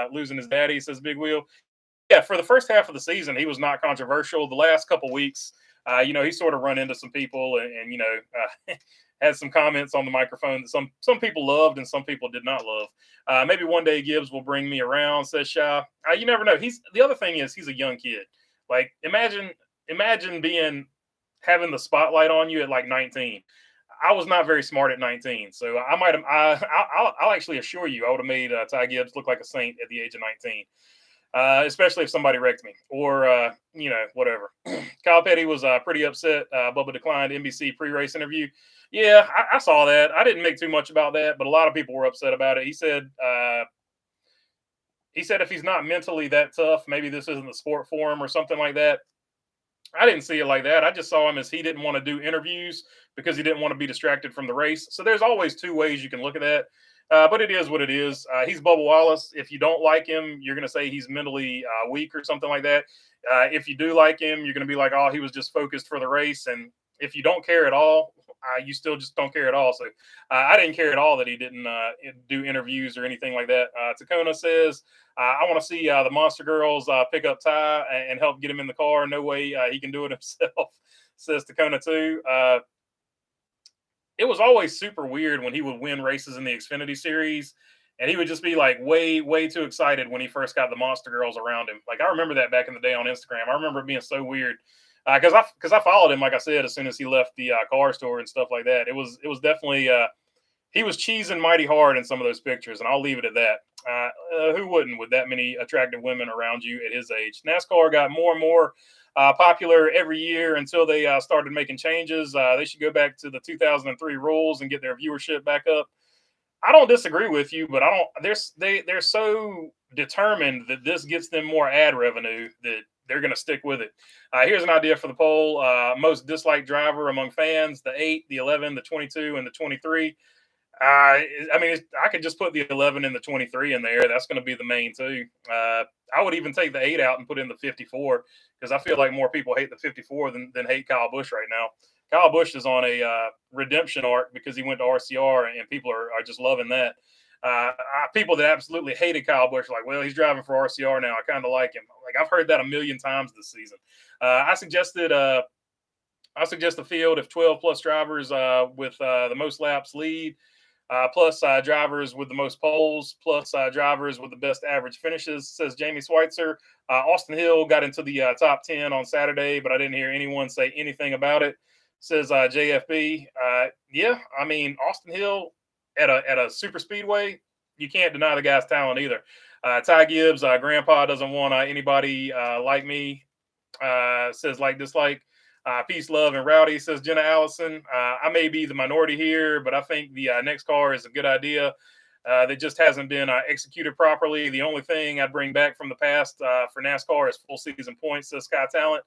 losing his daddy, says Big Wheel. Yeah, for the first half of the season, he was not controversial. The last couple weeks, he sort of run into some people and had some comments on the microphone that some people loved and some people did not love. Maybe one day Gibbs will bring me around, says Shah. You never know. The other thing is he's a young kid. Like imagine having the spotlight on you at like 19. I was not very smart at 19, so I'll actually assure you I would have made Ty Gibbs look like a saint at the age of 19. especially if somebody wrecked me or, whatever. Kyle Petty was pretty upset. Bubba declined NBC pre-race interview. Yeah, I saw that. I didn't make too much about that, but a lot of people were upset about it. He said if he's not mentally that tough, maybe this isn't the sport for him or something like that. I didn't see it like that. I just saw him as he didn't want to do interviews because he didn't want to be distracted from the race. So there's always two ways you can look at that. But it is what it is. He's Bubba Wallace. If you don't like him, you're going to say he's mentally weak or something like that. If you do like him, you're going to be like, oh, he was just focused for the race. And if you don't care at all, you still just don't care at all. So I didn't care at all that he didn't do interviews or anything like that. Tacona says, I want to see the Monster Girls pick up Ty and help get him in the car. No way he can do it himself, says Tacona too. It was always super weird when he would win races in the Xfinity series. And he would just be like way, way too excited when he first got the Monster Girls around him. Like I remember that back in the day on Instagram. I remember it being so weird. Because I followed him, like I said, as soon as he left the car store and stuff like that. It was definitely he was cheesing mighty hard in some of those pictures, and I'll leave it at that. Who wouldn't with that many attractive women around you at his age? NASCAR got more and more popular every year until they started making changes. They should go back to the 2003 rules and get their viewership back up. I don't disagree with you, but they're so determined that this gets them more ad revenue that they're going to stick with it. Here's an idea for the poll. Most disliked driver among fans, the 8, the 11, the 22, and the 23. I could just put the 11 and the 23 in there. That's going to be the main two. I would even take the 8 out and put in the 54 because I feel like more people hate the 54 than hate Kyle Busch right now. Kyle Busch is on a redemption arc because he went to RCR, and people are just loving that. People that absolutely hated Kyle Busch are like, well, he's driving for RCR now. I kind of like him. Like I've heard that a million times this season. I suggested a field of 12 plus drivers with the most laps lead, plus drivers with the most poles, plus drivers with the best average finishes, says Jamie Schweitzer. Austin Hill got into the top 10 on Saturday, but I didn't hear anyone say anything about it, says JFB. Yeah, I mean, Austin Hill at a super speedway, you can't deny the guy's talent either. Ty Gibbs, grandpa doesn't want anybody like me, says like dislike. Peace, love, and rowdy, says Jenna Allison. I may be the minority here, but I think the next car is a good idea that just hasn't been executed properly. The only thing I'd bring back from the past for NASCAR is full season points, says Sky Talent.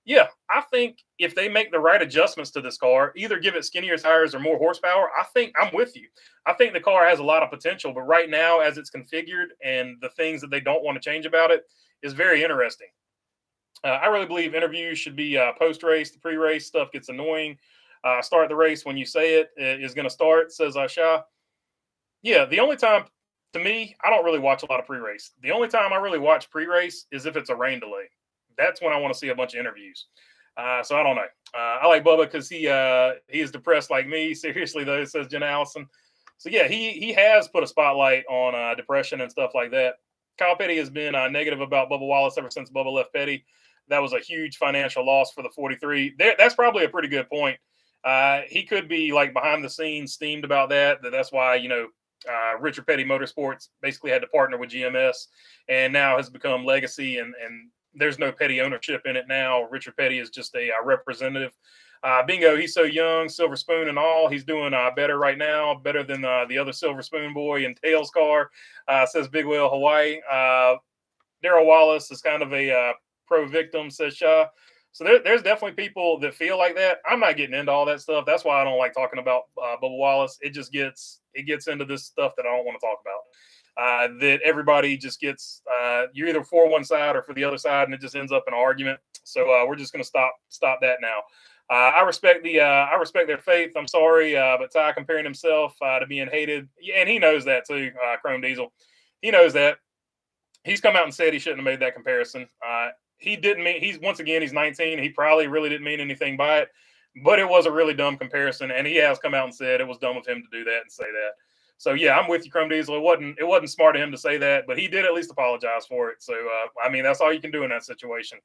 Yeah, I think if they make the right adjustments to this car, either give it skinnier tires or more horsepower, I think I'm with you. I think the car has a lot of potential, but right now, as it's configured and the things that they don't want to change about it is very interesting. I really believe interviews should be post-race. The pre-race stuff gets annoying. Start the race when you say it is going to start, says Shah. Yeah, the only time, to me, I don't really watch a lot of pre-race. The only time I really watch pre-race is if it's a rain delay. That's when I want to see a bunch of interviews. So I don't know. I like Bubba because he is depressed like me. Seriously, though, says Jenna Allison. So, yeah, he has put a spotlight on depression and stuff like that. Kyle Petty has been negative about Bubba Wallace ever since Bubba left Petty. That was a huge financial loss for the 43. That's probably a pretty good point. He could be like behind the scenes steamed about that. That's why, Richard Petty Motorsports basically had to partner with GMS and now has become legacy and there's no Petty ownership in it now. Richard Petty is just a representative. Bingo, he's so young, Silver Spoon and all. He's doing better right now, better than the other Silver Spoon boy in Tails car, says Big Whale Hawaii. Darrell Wallace is kind of a pro-victim, says Shaw. So there's definitely people that feel like that. I'm not getting into all that stuff. That's why I don't like talking about Bubba Wallace. It gets into this stuff that I don't want to talk about. That everybody just gets you're either for one side or for the other side, and it just ends up in an argument. So we're just going to stop that now. I respect their faith. I'm sorry, but Ty comparing himself to being hated, and he knows that too. Chrome Diesel, he knows that. He's come out and said he shouldn't have made that comparison. He didn't mean. He's 19. He probably really didn't mean anything by it, but it was a really dumb comparison, and he has come out and said it was dumb of him to do that and say that. So yeah, I'm with you, Chrome Diesel. It wasn't smart of him to say that, but he did at least apologize for it. So that's all you can do in that situation.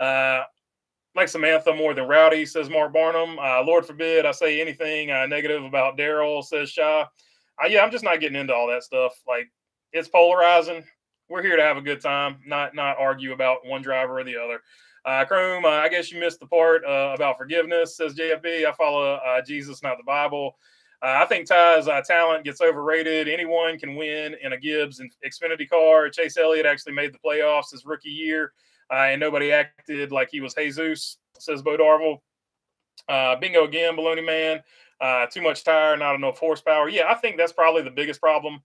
Like Samantha more than Rowdy, says Mark Barnum. Lord forbid I say anything negative about Darrell, says Shaw. I'm just not getting into all that stuff. Like, it's polarizing. we're here to have a good time, not argue about one driver or the other. Chrome, I guess you missed the part about forgiveness, says JFB. I follow Jesus, not the Bible. I think Ty's talent gets overrated. Anyone can win in a Gibbs and Xfinity car. Chase Elliott actually made the playoffs his rookie year, and nobody acted like he was Jesus, says Bo Darvel. Bingo again, Baloney Man. Too much tire, not enough horsepower. Yeah, I think that's probably the biggest problem.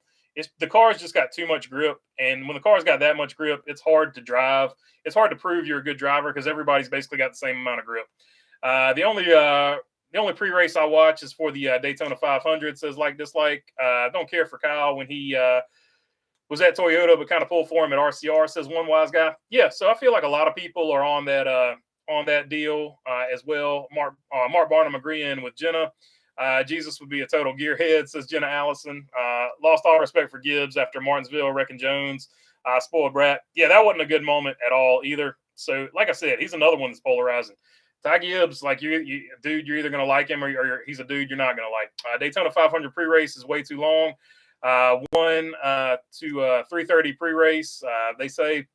The car's just got too much grip, and when the car's got that much grip, it's hard to drive. It's hard to prove you're a good driver because everybody's basically got the same amount of grip. The only pre-race I watch is for the Daytona 500. Says like dislike. Don't care for Kyle when he was at Toyota, but kind of pulled for him at RCR. Says one wise guy. Yeah, so I feel like a lot of people are on that deal as well. Mark Barnum agreeing with Jenna. Jesus would be a total gearhead, says Jenna Allison. Lost all respect for Gibbs after Martinsville wrecking Jones. Spoiled brat. Yeah, that wasn't a good moment at all either. So, like I said, he's another one that's polarizing. Ty Gibbs, like dude, you're either going to like him or he's a dude you're not going to like. Daytona 500 pre-race is way too long. 1 to 3:30 pre-race. They say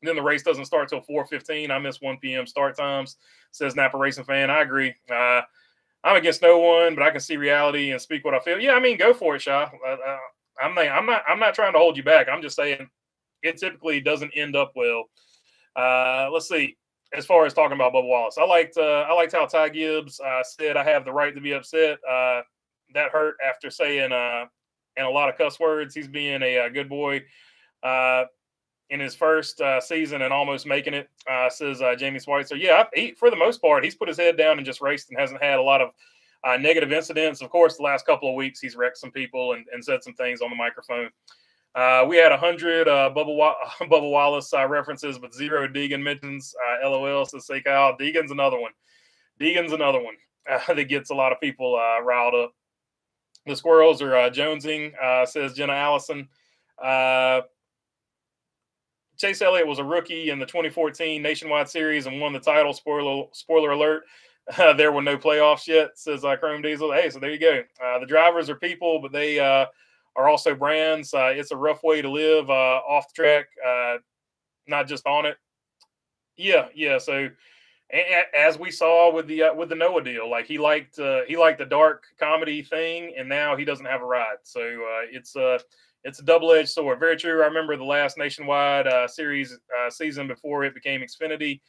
then the race doesn't start till 4:15. I miss 1 p.m. start times, says Napa Racing Fan. I agree. I'm against no one, but I can see reality and speak what I feel. Yeah, I mean, go for it, Sha. I'm not trying to hold you back. I'm just saying it typically doesn't end up well. Let's see. As far as talking about Bubba Wallace, I liked how Ty Gibbs said I have the right to be upset. That hurt after saying and a lot of cuss words. He's being a good boy in his first season and almost making it, says Jamie Schweitzer. Yeah, for the most part, he's put his head down and just raced and hasn't had a lot of negative incidents. Of course, the last couple of weeks, he's wrecked some people and said some things on the microphone. We had 100 Bubba Wallace references, but 0 Deegan mentions. LOL, says Say Kyle. Deegan's another one. That gets a lot of people riled up. The squirrels are jonesing, says Jenna Allison. Chase Elliott was a rookie in the 2014 Nationwide Series and won the title. Spoiler alert. There were no playoffs yet, says Chrome Diesel. Hey, so there you go. The drivers are people, but they are also brands. It's a rough way to live off the track, not just on it. Yeah. So as we saw with the Noah deal, like he liked the dark comedy thing, and now he doesn't have a ride. So it's a double-edged sword. Very true. I remember the last Nationwide series season before it became Xfinity.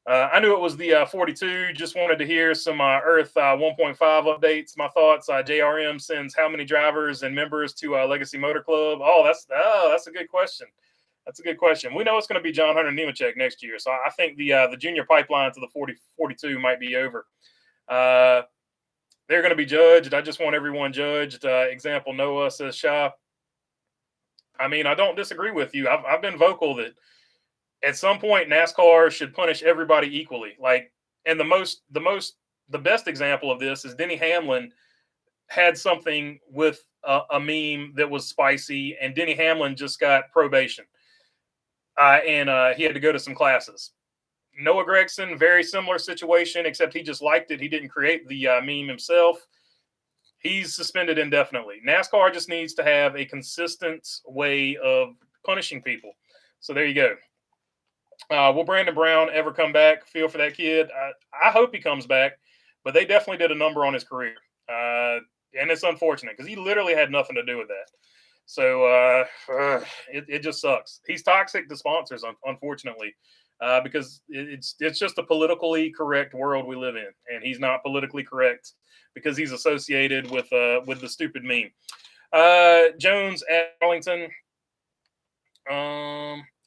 I knew it was the 42. Just wanted to hear some Earth 1.5 updates. My thoughts. JRM sends how many drivers and members to Legacy Motor Club? Oh, that's a good question. That's a good question. We know it's going to be John Hunter Nemechek next year, so I think the junior pipeline to the 42 might be over. They're going to be judged. I just want everyone judged. Example, Noah, says Shop. I mean, I don't disagree with you. I've been vocal that at some point NASCAR should punish everybody equally. Like, and the best example of this is Denny Hamlin had something with a meme that was spicy, and Denny Hamlin just got probation, and he had to go to some classes. Noah Gragson, very similar situation, except he just liked it. He didn't create the meme himself. He's suspended indefinitely. NASCAR just needs to have a consistent way of punishing people. So there you go. Will Brandon Brown ever come back? Feel for that kid. I hope he comes back, but they definitely did a number on his career. And it's unfortunate because he literally had nothing to do with that. So it just sucks. He's toxic to sponsors, unfortunately, because it's just a politically correct world we live in, and he's not politically correct because he's associated with the stupid meme. Jones at Arlington.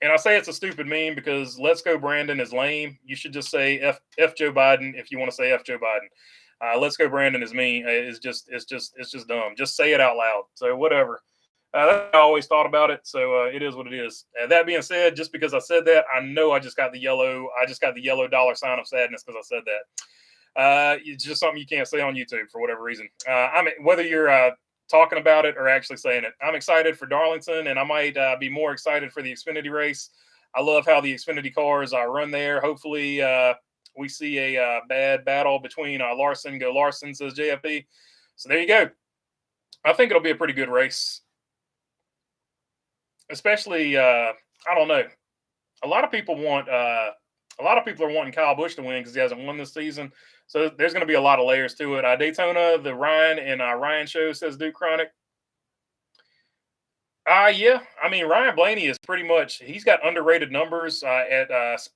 And I say it's a stupid meme because "Let's Go Brandon" is lame. You should just say F Joe Biden if you want to say F Joe Biden. "Let's Go Brandon" is mean. It's just dumb. Just say it out loud. So whatever. I always thought about it. So it is what it is. That being said, just because I said that, I know I just got the yellow dollar sign of sadness because I said that. It's just something you can't say on YouTube for whatever reason. I mean, whether you're talking about it or actually saying it. I'm excited for Darlington, and I might be more excited for the Xfinity race. I love how the Xfinity cars run there. Hopefully we see a bad battle between Larson, says JFP. So there you go. I think it'll be a pretty good race. especially I don't know. A lot of people want a lot of people are wanting Kyle Busch to win because he hasn't won this season. So there's going to be a lot of layers to it. Daytona, the Ryan and Ryan show, says Duke Chronic. Yeah. I mean, Ryan Blaney is pretty much, he's got underrated numbers at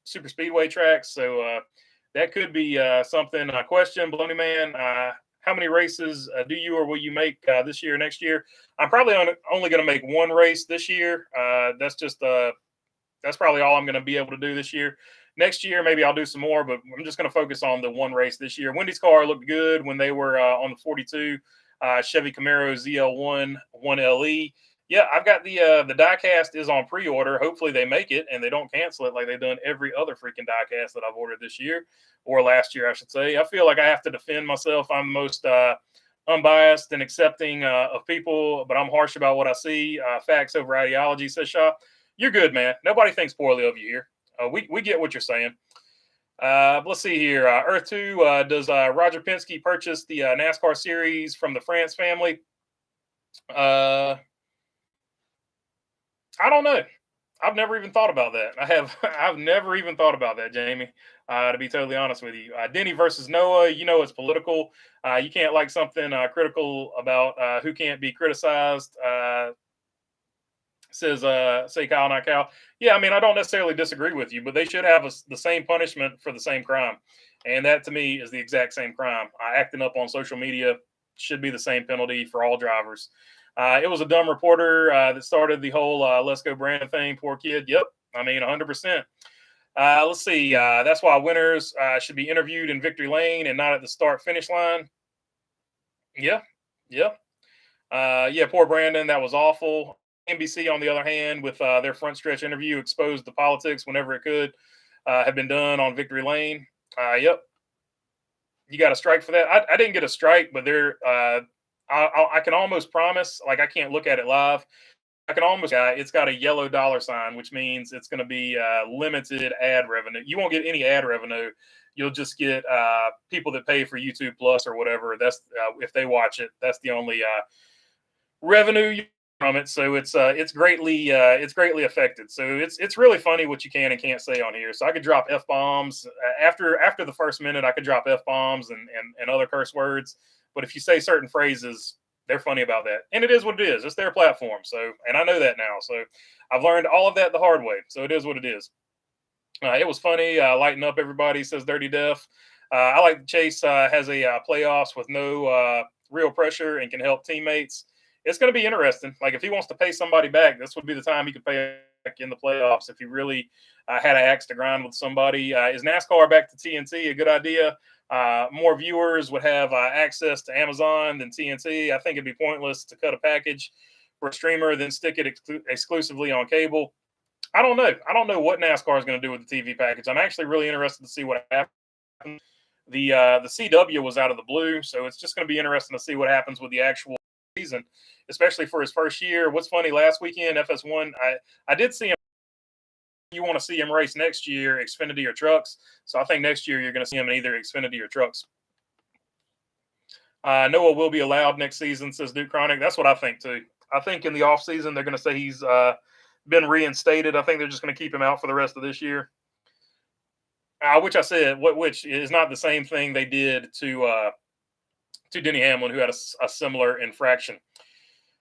super speedway tracks. So that could be something. Question, Baloney Man, how many races do you or will you make this year, next year? I'm probably only going to make one race this year. That's probably all I'm going to be able to do this year. Next year, maybe I'll do some more, but I'm just going to focus on the one race this year. Wendy's car looked good when they were on the 42 Chevy Camaro ZL1 1LE. Yeah, I've got the diecast is on pre-order. Hopefully they make it and they don't cancel it like they've done every other freaking diecast that I've ordered this year or last year, I should say. I feel like I have to defend myself. I'm the most unbiased and accepting of people, but I'm harsh about what I see. Facts over ideology, says Shaw. You're good, man. Nobody thinks poorly of you here. We get what you're saying. Let's see here. Earth 2, does Roger Penske purchase the NASCAR series from the France family? I don't know. I've never even thought about that. I've never even thought about that, Jamie, to be totally honest with you. Denny versus Noah, it's political. You can't like something critical about who can't be criticized. Says say Kyle, not Cal. Yeah, I mean, I don't necessarily disagree with you, but they should have the same punishment for the same crime. And that to me is the exact same crime. Acting up on social media should be the same penalty for all drivers. It was a dumb reporter that started the whole let's go Brandon thing. Poor kid. Yep. I mean, 100%. Let's see. That's why winners should be interviewed in victory lane and not at the start finish line. Yeah. Yeah. Yeah. Poor Brandon. That was awful. NBC, on the other hand, with their front stretch interview, exposed the politics whenever it could have been done on victory lane. Yep. You got a strike for that. I didn't get a strike, but I can almost promise, like I can't look at it live. I can almost, it's got a yellow dollar sign, which means it's going to be limited ad revenue. You won't get any ad revenue. You'll just get people that pay for YouTube Plus or whatever. That's if they watch it, that's the only revenue from it. So it's greatly affected. So it's really funny what you can and can't say on here. So I could drop F-bombs after the first minute. I could drop F-bombs and other curse words. But if you say certain phrases, they're funny about that. And it is what it is. It's their platform. So, and I know that now. So I've learned all of that the hard way. So it is what it is. It was funny. Lighten up, everybody, says Dirty Def. I like Chase has a playoffs with no real pressure and can help teammates. It's going to be interesting. Like if he wants to pay somebody back, this would be the time he could pay back in the playoffs if he really had an axe to grind with somebody. Is NASCAR back to TNT a good idea? More viewers would have access to Amazon than TNT. I think it'd be pointless to cut a package for a streamer, then stick it exclusively on cable. I don't know. I don't know what NASCAR is going to do with the TV package. I'm actually really interested to see what happens. The CW was out of the blue, so it's just going to be interesting to see what happens with the actual season, especially for his first year. What's funny, last weekend, FS1, I did see him. You want to see him race next year, Xfinity or trucks. So I think next year you're going to see him in either Xfinity or trucks. Noah will be allowed next season, says Duke Chronic. That's what I think too. I think in the offseason they're going to say he's been reinstated. I think they're just going to keep him out for the rest of this year. Which I said, which is not the same thing they did to Denny Hamlin, who had a similar infraction.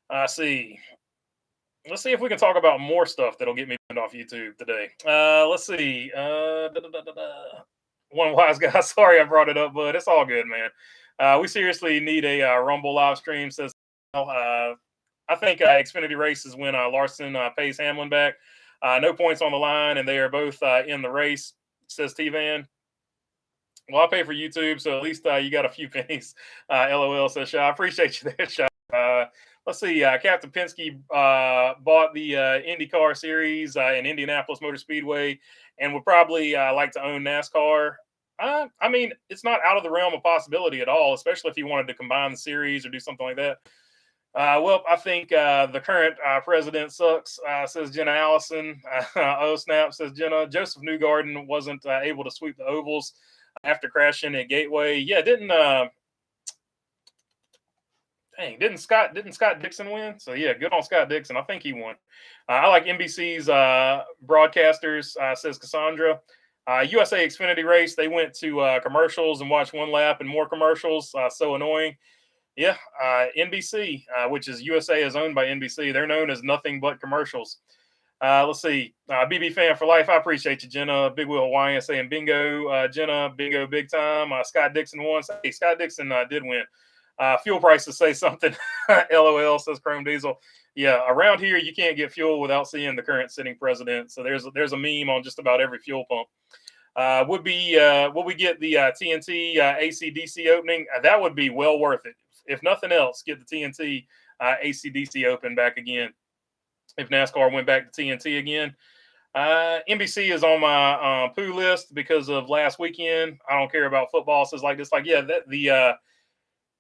Let's see if we can talk about more stuff that'll get me banned off YouTube today. Let's see. One wise guy. Sorry I brought it up, but it's all good, man. We seriously need a Rumble live stream. Says I think Xfinity race is when Larson pays Hamlin back. No points on the line, and they are both in the race, says T-Van. Well, I pay for YouTube, so at least you got a few pennies. LOL, says Shaw. I appreciate you there, Shaw. Let's see. Captain Penske bought the IndyCar series in Indianapolis Motor Speedway and would probably like to own NASCAR. I mean, it's not out of the realm of possibility at all, especially if he wanted to combine the series or do something like that. Well, I think the current president sucks, says Jenna Allison. Oh, snap, says Jenna. Joseph Newgarden wasn't able to sweep the ovals after crashing at Gateway. Yeah, didn't Dang, didn't Scott Dixon win? So yeah, good on Scott Dixon. I think he won. I like NBC's broadcasters, says Cassandra. USA Xfinity race, they went to commercials and watched one lap and more commercials. So annoying. Yeah, NBC, which is USA is owned by NBC. They're known as nothing but commercials. Let's see. BB fan for life. I appreciate you, Jenna. Big Wheel Hawaiian saying bingo. Jenna, bingo big time. Scott Dixon won. Hey, Scott Dixon did win. Fuel prices say something. LOL, says Chrome Diesel. Yeah, around here you can't get fuel without seeing the current sitting president. So there's a meme on just about every fuel pump. Will we get the TNT ACDC opening? That would be well worth it. If nothing else, get the TNT ACDC open back again. If NASCAR went back to TNT again. NBC is on my poo list because of last weekend. I don't care about football. Says like this, like, yeah, that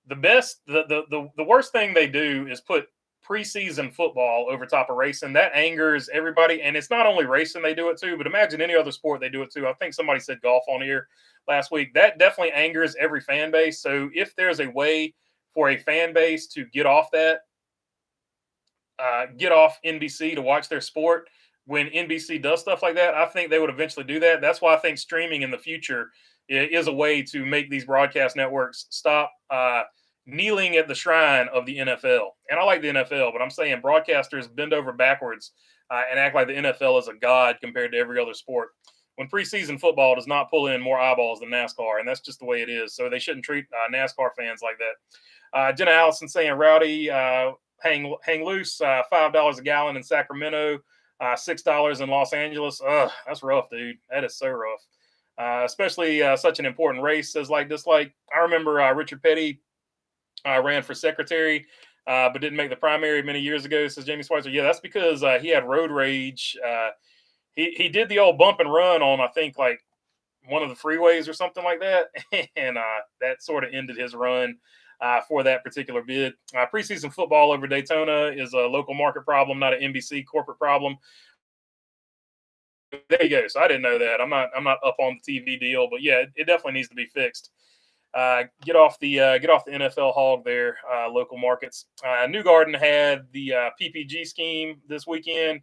the worst thing they do is put preseason football over top of racing. That angers everybody. And it's not only racing they do it too, but imagine any other sport they do it too. I think somebody said golf on here last week. That definitely angers every fan base. So if there's a way for a fan base to get off that, get off NBC to watch their sport when NBC does stuff like that, I think they would eventually do that. That's why I think streaming in the future is a way to make these broadcast networks stop kneeling at the shrine of the NFL. And I like the NFL, but I'm saying broadcasters bend over backwards and act like the NFL is a god compared to every other sport. When preseason football does not pull in more eyeballs than NASCAR, and that's just the way it is. So they shouldn't treat NASCAR fans like that. Jenna Allison saying, Rowdy, hang loose, $5 a gallon in Sacramento, $6 in Los Angeles. Ugh, that's rough, dude. That is so rough. Especially such an important race. Says like this, like I remember Richard Petty ran for secretary, but didn't make the primary many years ago. Says Jamie Schweitzer. Yeah, that's because he had road rage. He did the old bump and run on, I think, like one of the freeways or something like that, and that sort of ended his run for that particular bid. Preseason football over Daytona is a local market problem, not an NBC corporate problem. There you go. So I didn't know that. I'm not up on the TV deal, but yeah, it definitely needs to be fixed. Get off the NFL hog there, local markets. Newgarden had the PPG scheme this weekend.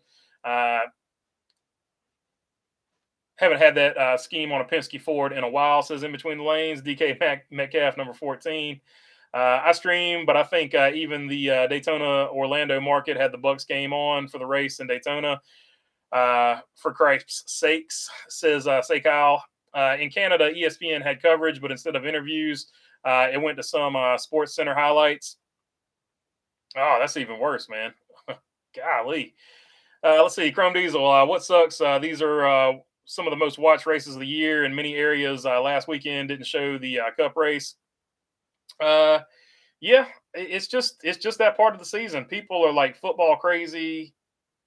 Haven't had that scheme on a Penske Ford in a while, says in between the lanes. DK Metcalf, number 14. I stream, but I think even the Daytona Orlando market had the Bucks game on for the race in Daytona. For Christ's sakes, says Say Kyle. In Canada, ESPN had coverage, but instead of interviews, it went to some Sports Center highlights. Oh, that's even worse, man. Golly. Let's see. Chrome Diesel, what sucks? These are some of the most watched races of the year in many areas. Last weekend didn't show the Cup race. Yeah, it's just that part of the season. People are like football crazy,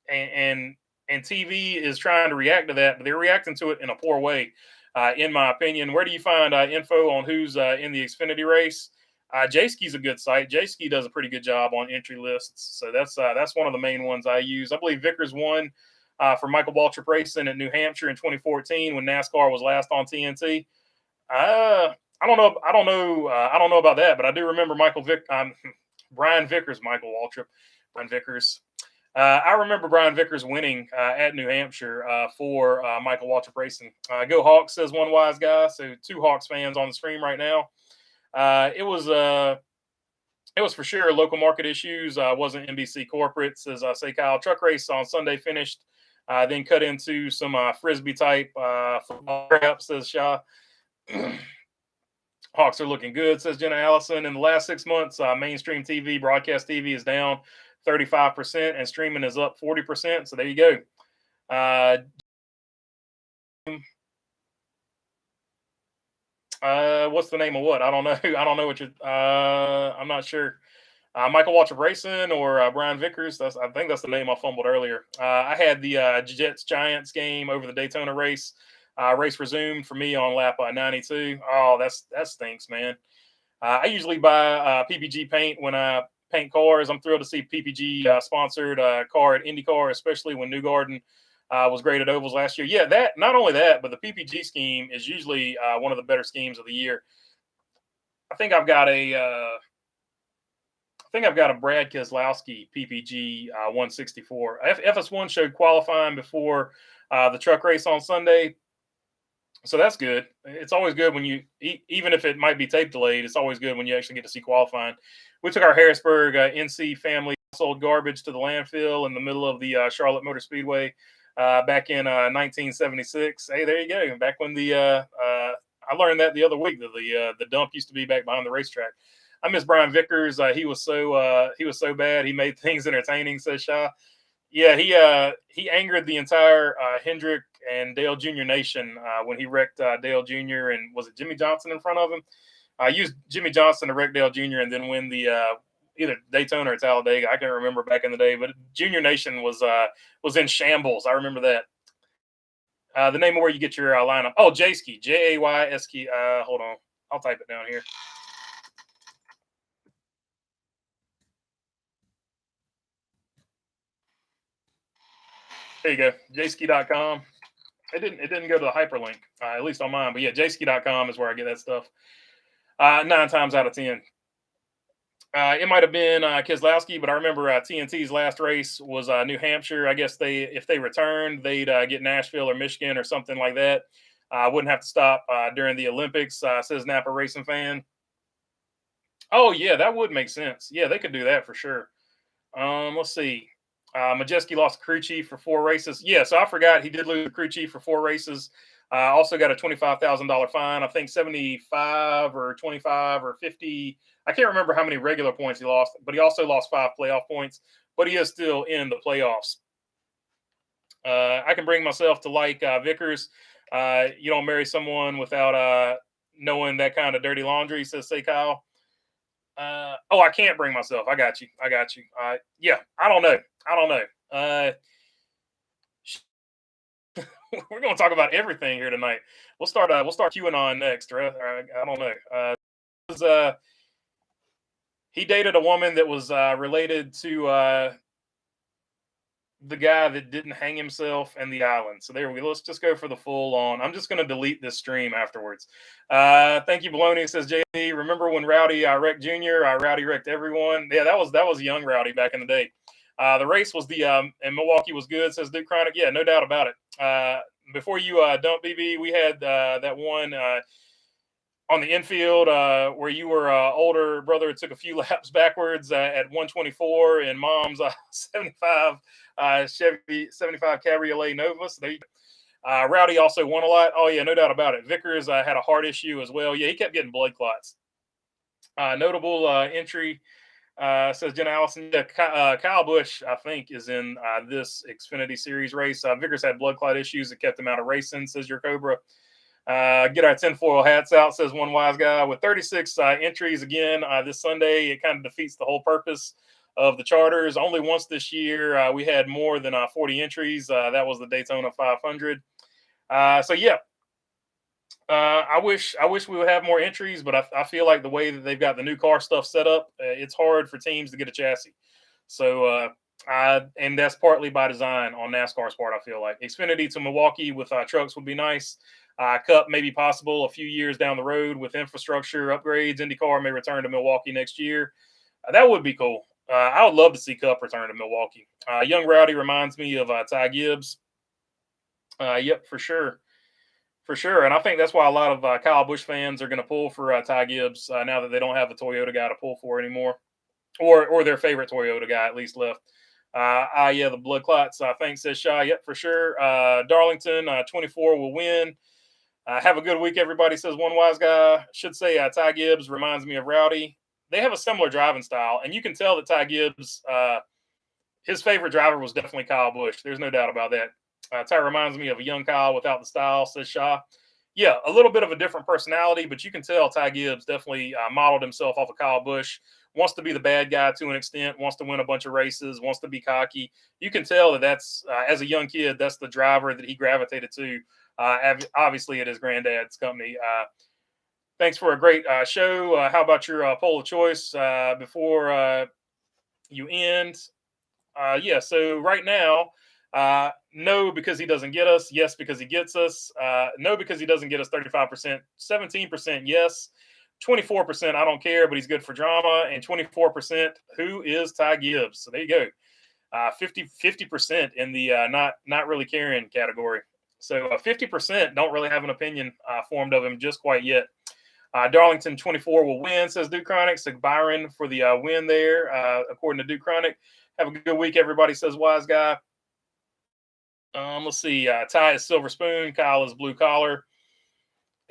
and TV is trying to react to that, but they're reacting to it in a poor way, in my opinion. Where do you find info on who's in the Xfinity race? Jayski's a good site. Jayski does a pretty good job on entry lists, so that's one of the main ones I use. I believe Vickers won for Michael Waltrip Racing at New Hampshire in 2014 when NASCAR was last on TNT. I don't know about that, but I do remember Brian Vickers, Michael Waltrip, Brian Vickers. I remember Brian Vickers winning at New Hampshire for Michael Waltrip Racing. Go Hawks, says one wise guy. So 2 Hawks fans on the stream right now. It was for sure local market issues. Wasn't NBC corporate, says Say Kyle. Truck race on Sunday finished, then cut into some frisbee type football crap, says Shaw. Hawks are looking good, says Jenna Allison. In the last 6 months, mainstream TV, broadcast TV is down 35%, and streaming is up 40%. So there you go. What's the name of what? I don't know. I don't know what you're. I'm not sure. Michael Waltrip Racing or Brian Vickers. I think that's the name I fumbled earlier. I had the Jets Giants game over the Daytona race. Race resumed for me on lap 92. Oh, that stinks, man. I usually buy PPG paint when I paint cars. I'm thrilled to see PPG sponsored car at IndyCar, especially when Newgarden was great at ovals last year. Yeah, that not only that, but the PPG scheme is usually one of the better schemes of the year. I think I've got a think I've got a Brad Keselowski PPG 164. FS1 showed qualifying before the truck race on Sunday. So that's good. It's always good when you, even if it might be tape delayed, it's always good when you actually get to see qualifying. We took our Harrisburg NC family sold garbage to the landfill in the middle of the Charlotte Motor Speedway back in 1976. Hey, there you go. Back when I learned that the other week that the dump used to be back behind the racetrack. I miss Brian Vickers. He was so bad. He made things entertaining, says Shaw. Yeah, he angered the entire Hendrick and Dale Jr. Nation when he wrecked Dale Jr. and was it Jimmy Johnson in front of him? Used Jimmy Johnson to wreck Dale Jr. and then win the either Daytona or Talladega. I can't remember back in the day, but Junior Nation was in shambles. I remember that. The name of where you get your lineup. Oh, Jayski, Jaysk. Hold on, I'll type it down here. There you go, jayski.com. It didn't go to the hyperlink, at least on mine. But yeah, jayski.com is where I get that stuff. 9 times out of 10. It might have been Keselowski, but I remember TNT's last race was New Hampshire. I guess if they returned, they'd get Nashville or Michigan or something like that. Wouldn't have to stop during the Olympics, says Napa Racing Fan. Oh, yeah, that would make sense. Yeah, they could do that for sure. Let's see. Majeski lost crew chief for 4 races. Yeah, so I forgot he did lose the crew chief for 4 races. Also got a $25,000 fine. I think 75 or 25 or 50. I can't remember how many regular points he lost, but he also lost 5 playoff points. But he is still in the playoffs. I can bring myself to like Vickers. You don't marry someone without knowing that kind of dirty laundry, says Say Kyle. I can't bring myself. I got you. Yeah, I don't know. We're going to talk about everything here tonight. We'll start QAnon next. Right? I don't know. He dated a woman that was related to the guy that didn't hang himself and the island. So there we go. Let's just go for the full on. I'm just going to delete this stream afterwards. Thank you, Baloney, says JD. Remember when Rowdy wrecked Junior? Rowdy wrecked everyone. Yeah, that was young Rowdy back in the day. The race was and Milwaukee was good, says Duke Chronic. Yeah, no doubt about it. Before you dump BB, we had that one on the infield where you were older brother took a few laps backwards at 124 in Mom's 75 Chevy 75 Cabriolet Nova. So Rowdy also won a lot. Oh yeah, no doubt about it. Vickers had a heart issue as well. Yeah, he kept getting blood clots. Notable entry. Says Jenna Allison. Yeah, Kyle Busch, I think, is in this Xfinity Series race. Vickers had blood clot issues that kept him out of racing, says your Cobra. Get our tinfoil hats out, says one wise guy. With 36 entries again this Sunday, it kind of defeats the whole purpose of the charters. Only once this year we had more than 40 entries. That was the Daytona 500. So yeah, I wish we would have more entries, but I feel like the way that they've got the new car stuff set up, it's hard for teams to get a chassis. So and that's partly by design on NASCAR's part. I feel like Xfinity to Milwaukee with trucks would be nice. Cup may be possible a few years down the road with infrastructure upgrades. IndyCar may return to Milwaukee next year. That would be cool. I would love to see Cup return to Milwaukee. Young Rowdy reminds me of Ty Gibbs. Yep, for sure. For sure. And I think that's why a lot of Kyle Busch fans are going to pull for Ty Gibbs now that they don't have a Toyota guy to pull for anymore, or their favorite Toyota guy at least left. Yeah, the blood clots. Thanks, says Shy. Yep, for sure. Darlington, 24 will win. Have a good week, everybody, says one wise guy. Should say Ty Gibbs reminds me of Rowdy. They have a similar driving style, and you can tell that Ty Gibbs, his favorite driver was definitely Kyle Busch. There's no doubt about that. Ty reminds me of a young Kyle without the style, says Shaw. Yeah, a little bit of a different personality, but you can tell Ty Gibbs definitely modeled himself off of Kyle Busch. Wants to be the bad guy to an extent, wants to win a bunch of races, wants to be cocky. You can tell that that's, as a young kid, that's the driver that he gravitated to, obviously at his granddad's company. Thanks for a great show. How about your poll of choice before you end? Yeah, so right now, no, because he doesn't get us. Yes, because he gets us. No, because he doesn't get us 35%. 17% yes. 24%, I don't care, but he's good for drama. And 24%, who is Ty Gibbs? So there you go. 50% in the not really caring category. So 50% don't really have an opinion formed of him just quite yet. Darlington 24 will win, says Duke Chronic. So Byron for the win there, according to Duke Chronic. Have a good week, everybody, says Wise Guy. Let's see. Ty is Silver Spoon. Kyle is Blue Collar.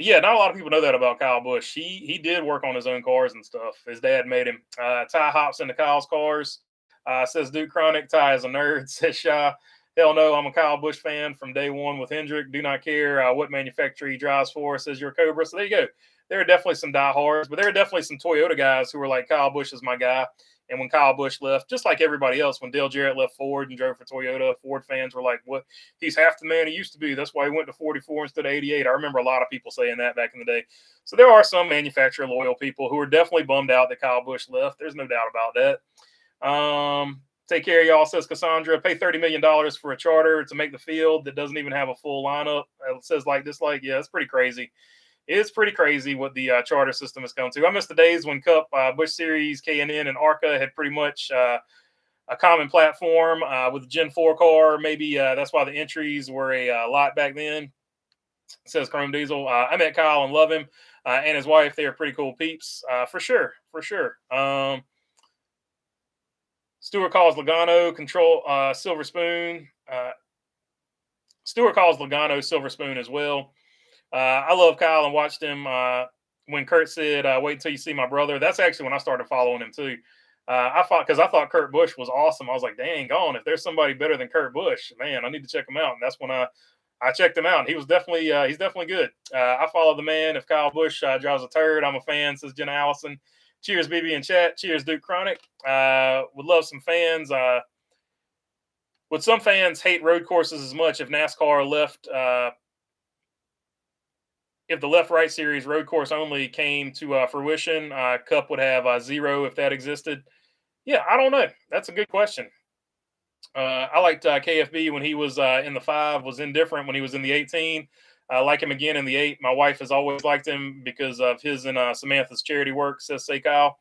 Yeah, not a lot of people know that about Kyle Busch. He did work on his own cars and stuff. His dad made him. Ty hops into Kyle's cars. Says Duke Chronic. Ty is a nerd, says Shaw. Hell no, I'm a Kyle Busch fan from day one with Hendrick. Do not care what manufacturer he drives for, says your Cobra. So there you go. There are definitely some diehards, but there are definitely some Toyota guys who are like, Kyle Busch is my guy. And when Kyle Busch left, just like everybody else, when Dale Jarrett left Ford and drove for Toyota, Ford fans were like, what? He's half the man he used to be. That's why he went to 44 instead of 88. I remember a lot of people saying that back in the day. So there are some manufacturer loyal people who are definitely bummed out that Kyle Busch left. There's no doubt about that. Take care of y'all, says Cassandra. Pay $30 million for a charter to make the field that doesn't even have a full lineup. It says like dislike. Yeah, it's pretty crazy. It's pretty crazy what the charter system has come to. I miss the days when Cup, Busch Series, K&N, and ARCA had pretty much a common platform with the Gen 4 car. Maybe that's why the entries were a lot back then, says Chrome Diesel. I met Kyle and love him and his wife. They are pretty cool peeps, for sure. Stewart calls Logano Silver Spoon. Stewart calls Logano Silver Spoon as well. I love Kyle and watched him when Kurt said, wait until you see my brother. That's actually when I started following him too. I thought Kurt Busch was awesome. I was like, dang on, if there's somebody better than Kurt Busch, man, I need to check him out. And that's when I checked him out. And he was definitely he's definitely good. I follow the man. If Kyle Busch drives a turd, I'm a fan, says Jenna Allison. Cheers, BB in chat. Cheers, Duke Chronic. Would love some fans. Would some fans hate road courses as much if NASCAR left? If the left-right series road course only came to fruition, Cup would have 0 if that existed. Yeah, I don't know. That's a good question. I liked KFB when he was in the 5, was indifferent when he was in the 18. I like him again in the 8. My wife has always liked him because of his and Samantha's charity work, says Say Kyle.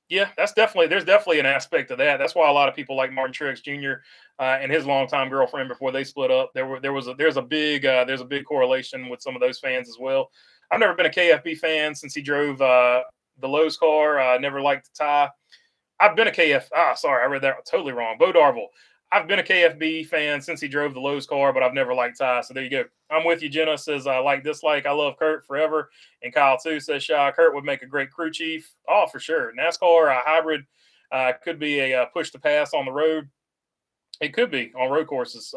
Yeah, there's definitely an aspect of that. That's why a lot of people like Martin Truex Jr. And his longtime girlfriend before they split up. There's a big correlation with some of those fans as well. I've never been a KFB fan since he drove the Lowe's car. Never liked Ty. I've been a I read that totally wrong. Bo Darville. I've been a KFB fan since he drove the Lowe's car, but I've never liked Ty. So there you go. I'm with you, Jenna. Says, like, dislike. I love Kurt forever. And Kyle, too, says, Shy, Kurt would make a great crew chief. Oh, for sure. NASCAR, a hybrid, could be a push to pass on the road. It could be on road courses.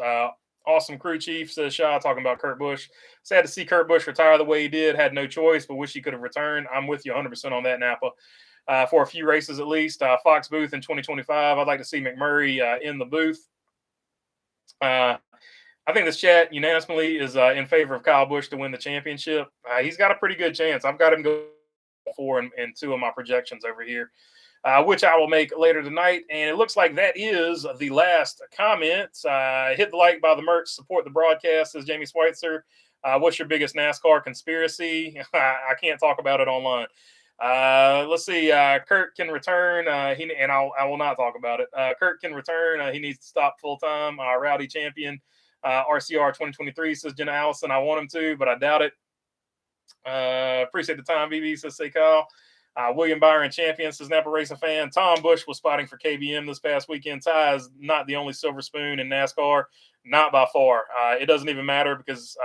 Awesome crew chief, says Shy, talking about Kurt Busch. Sad to see Kurt Busch retire the way he did. Had no choice, but wish he could have returned. I'm with you 100% on that, Napa. For a few races at least. Fox booth in 2025. I'd like to see McMurray in the booth. I think this chat unanimously is in favor of Kyle Busch to win the championship. He's got a pretty good chance. I've got him go 4 in 2 of my projections over here, which I will make later tonight. And it looks like that is the last comment. Hit the like, buy the merch, support the broadcast, says Jamie Schweitzer. What's your biggest NASCAR conspiracy? I can't talk about it online. Let's see. Kurt can return. I will not talk about it. Kurt can return. He needs to stop full time. Rowdy champion. RCR 2023, says Jenna Allison. I want him to, but I doubt it. Appreciate the time, BB, says Say Kyle. William Byron champion, says Napa Racing fan. Tom Busch was spotting for KBM this past weekend. Ty is not the only silver spoon in NASCAR, not by far. It doesn't even matter because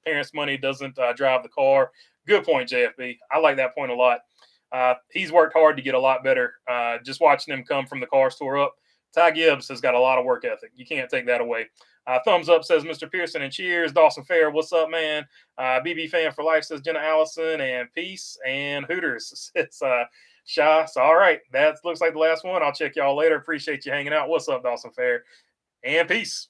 parents' money doesn't drive the car. Good point, JFB. I like that point a lot. He's worked hard to get a lot better. Just watching him come from the car store up. Ty Gibbs has got a lot of work ethic. You can't take that away. Thumbs up, says Mr. Pearson, and cheers. Dawson Fair, what's up, man? BB fan for life, says Jenna Allison, and peace and Hooters. It's Shy. So, all right, that looks like the last one. I'll check y'all later. Appreciate you hanging out. What's up, Dawson Fair? And peace.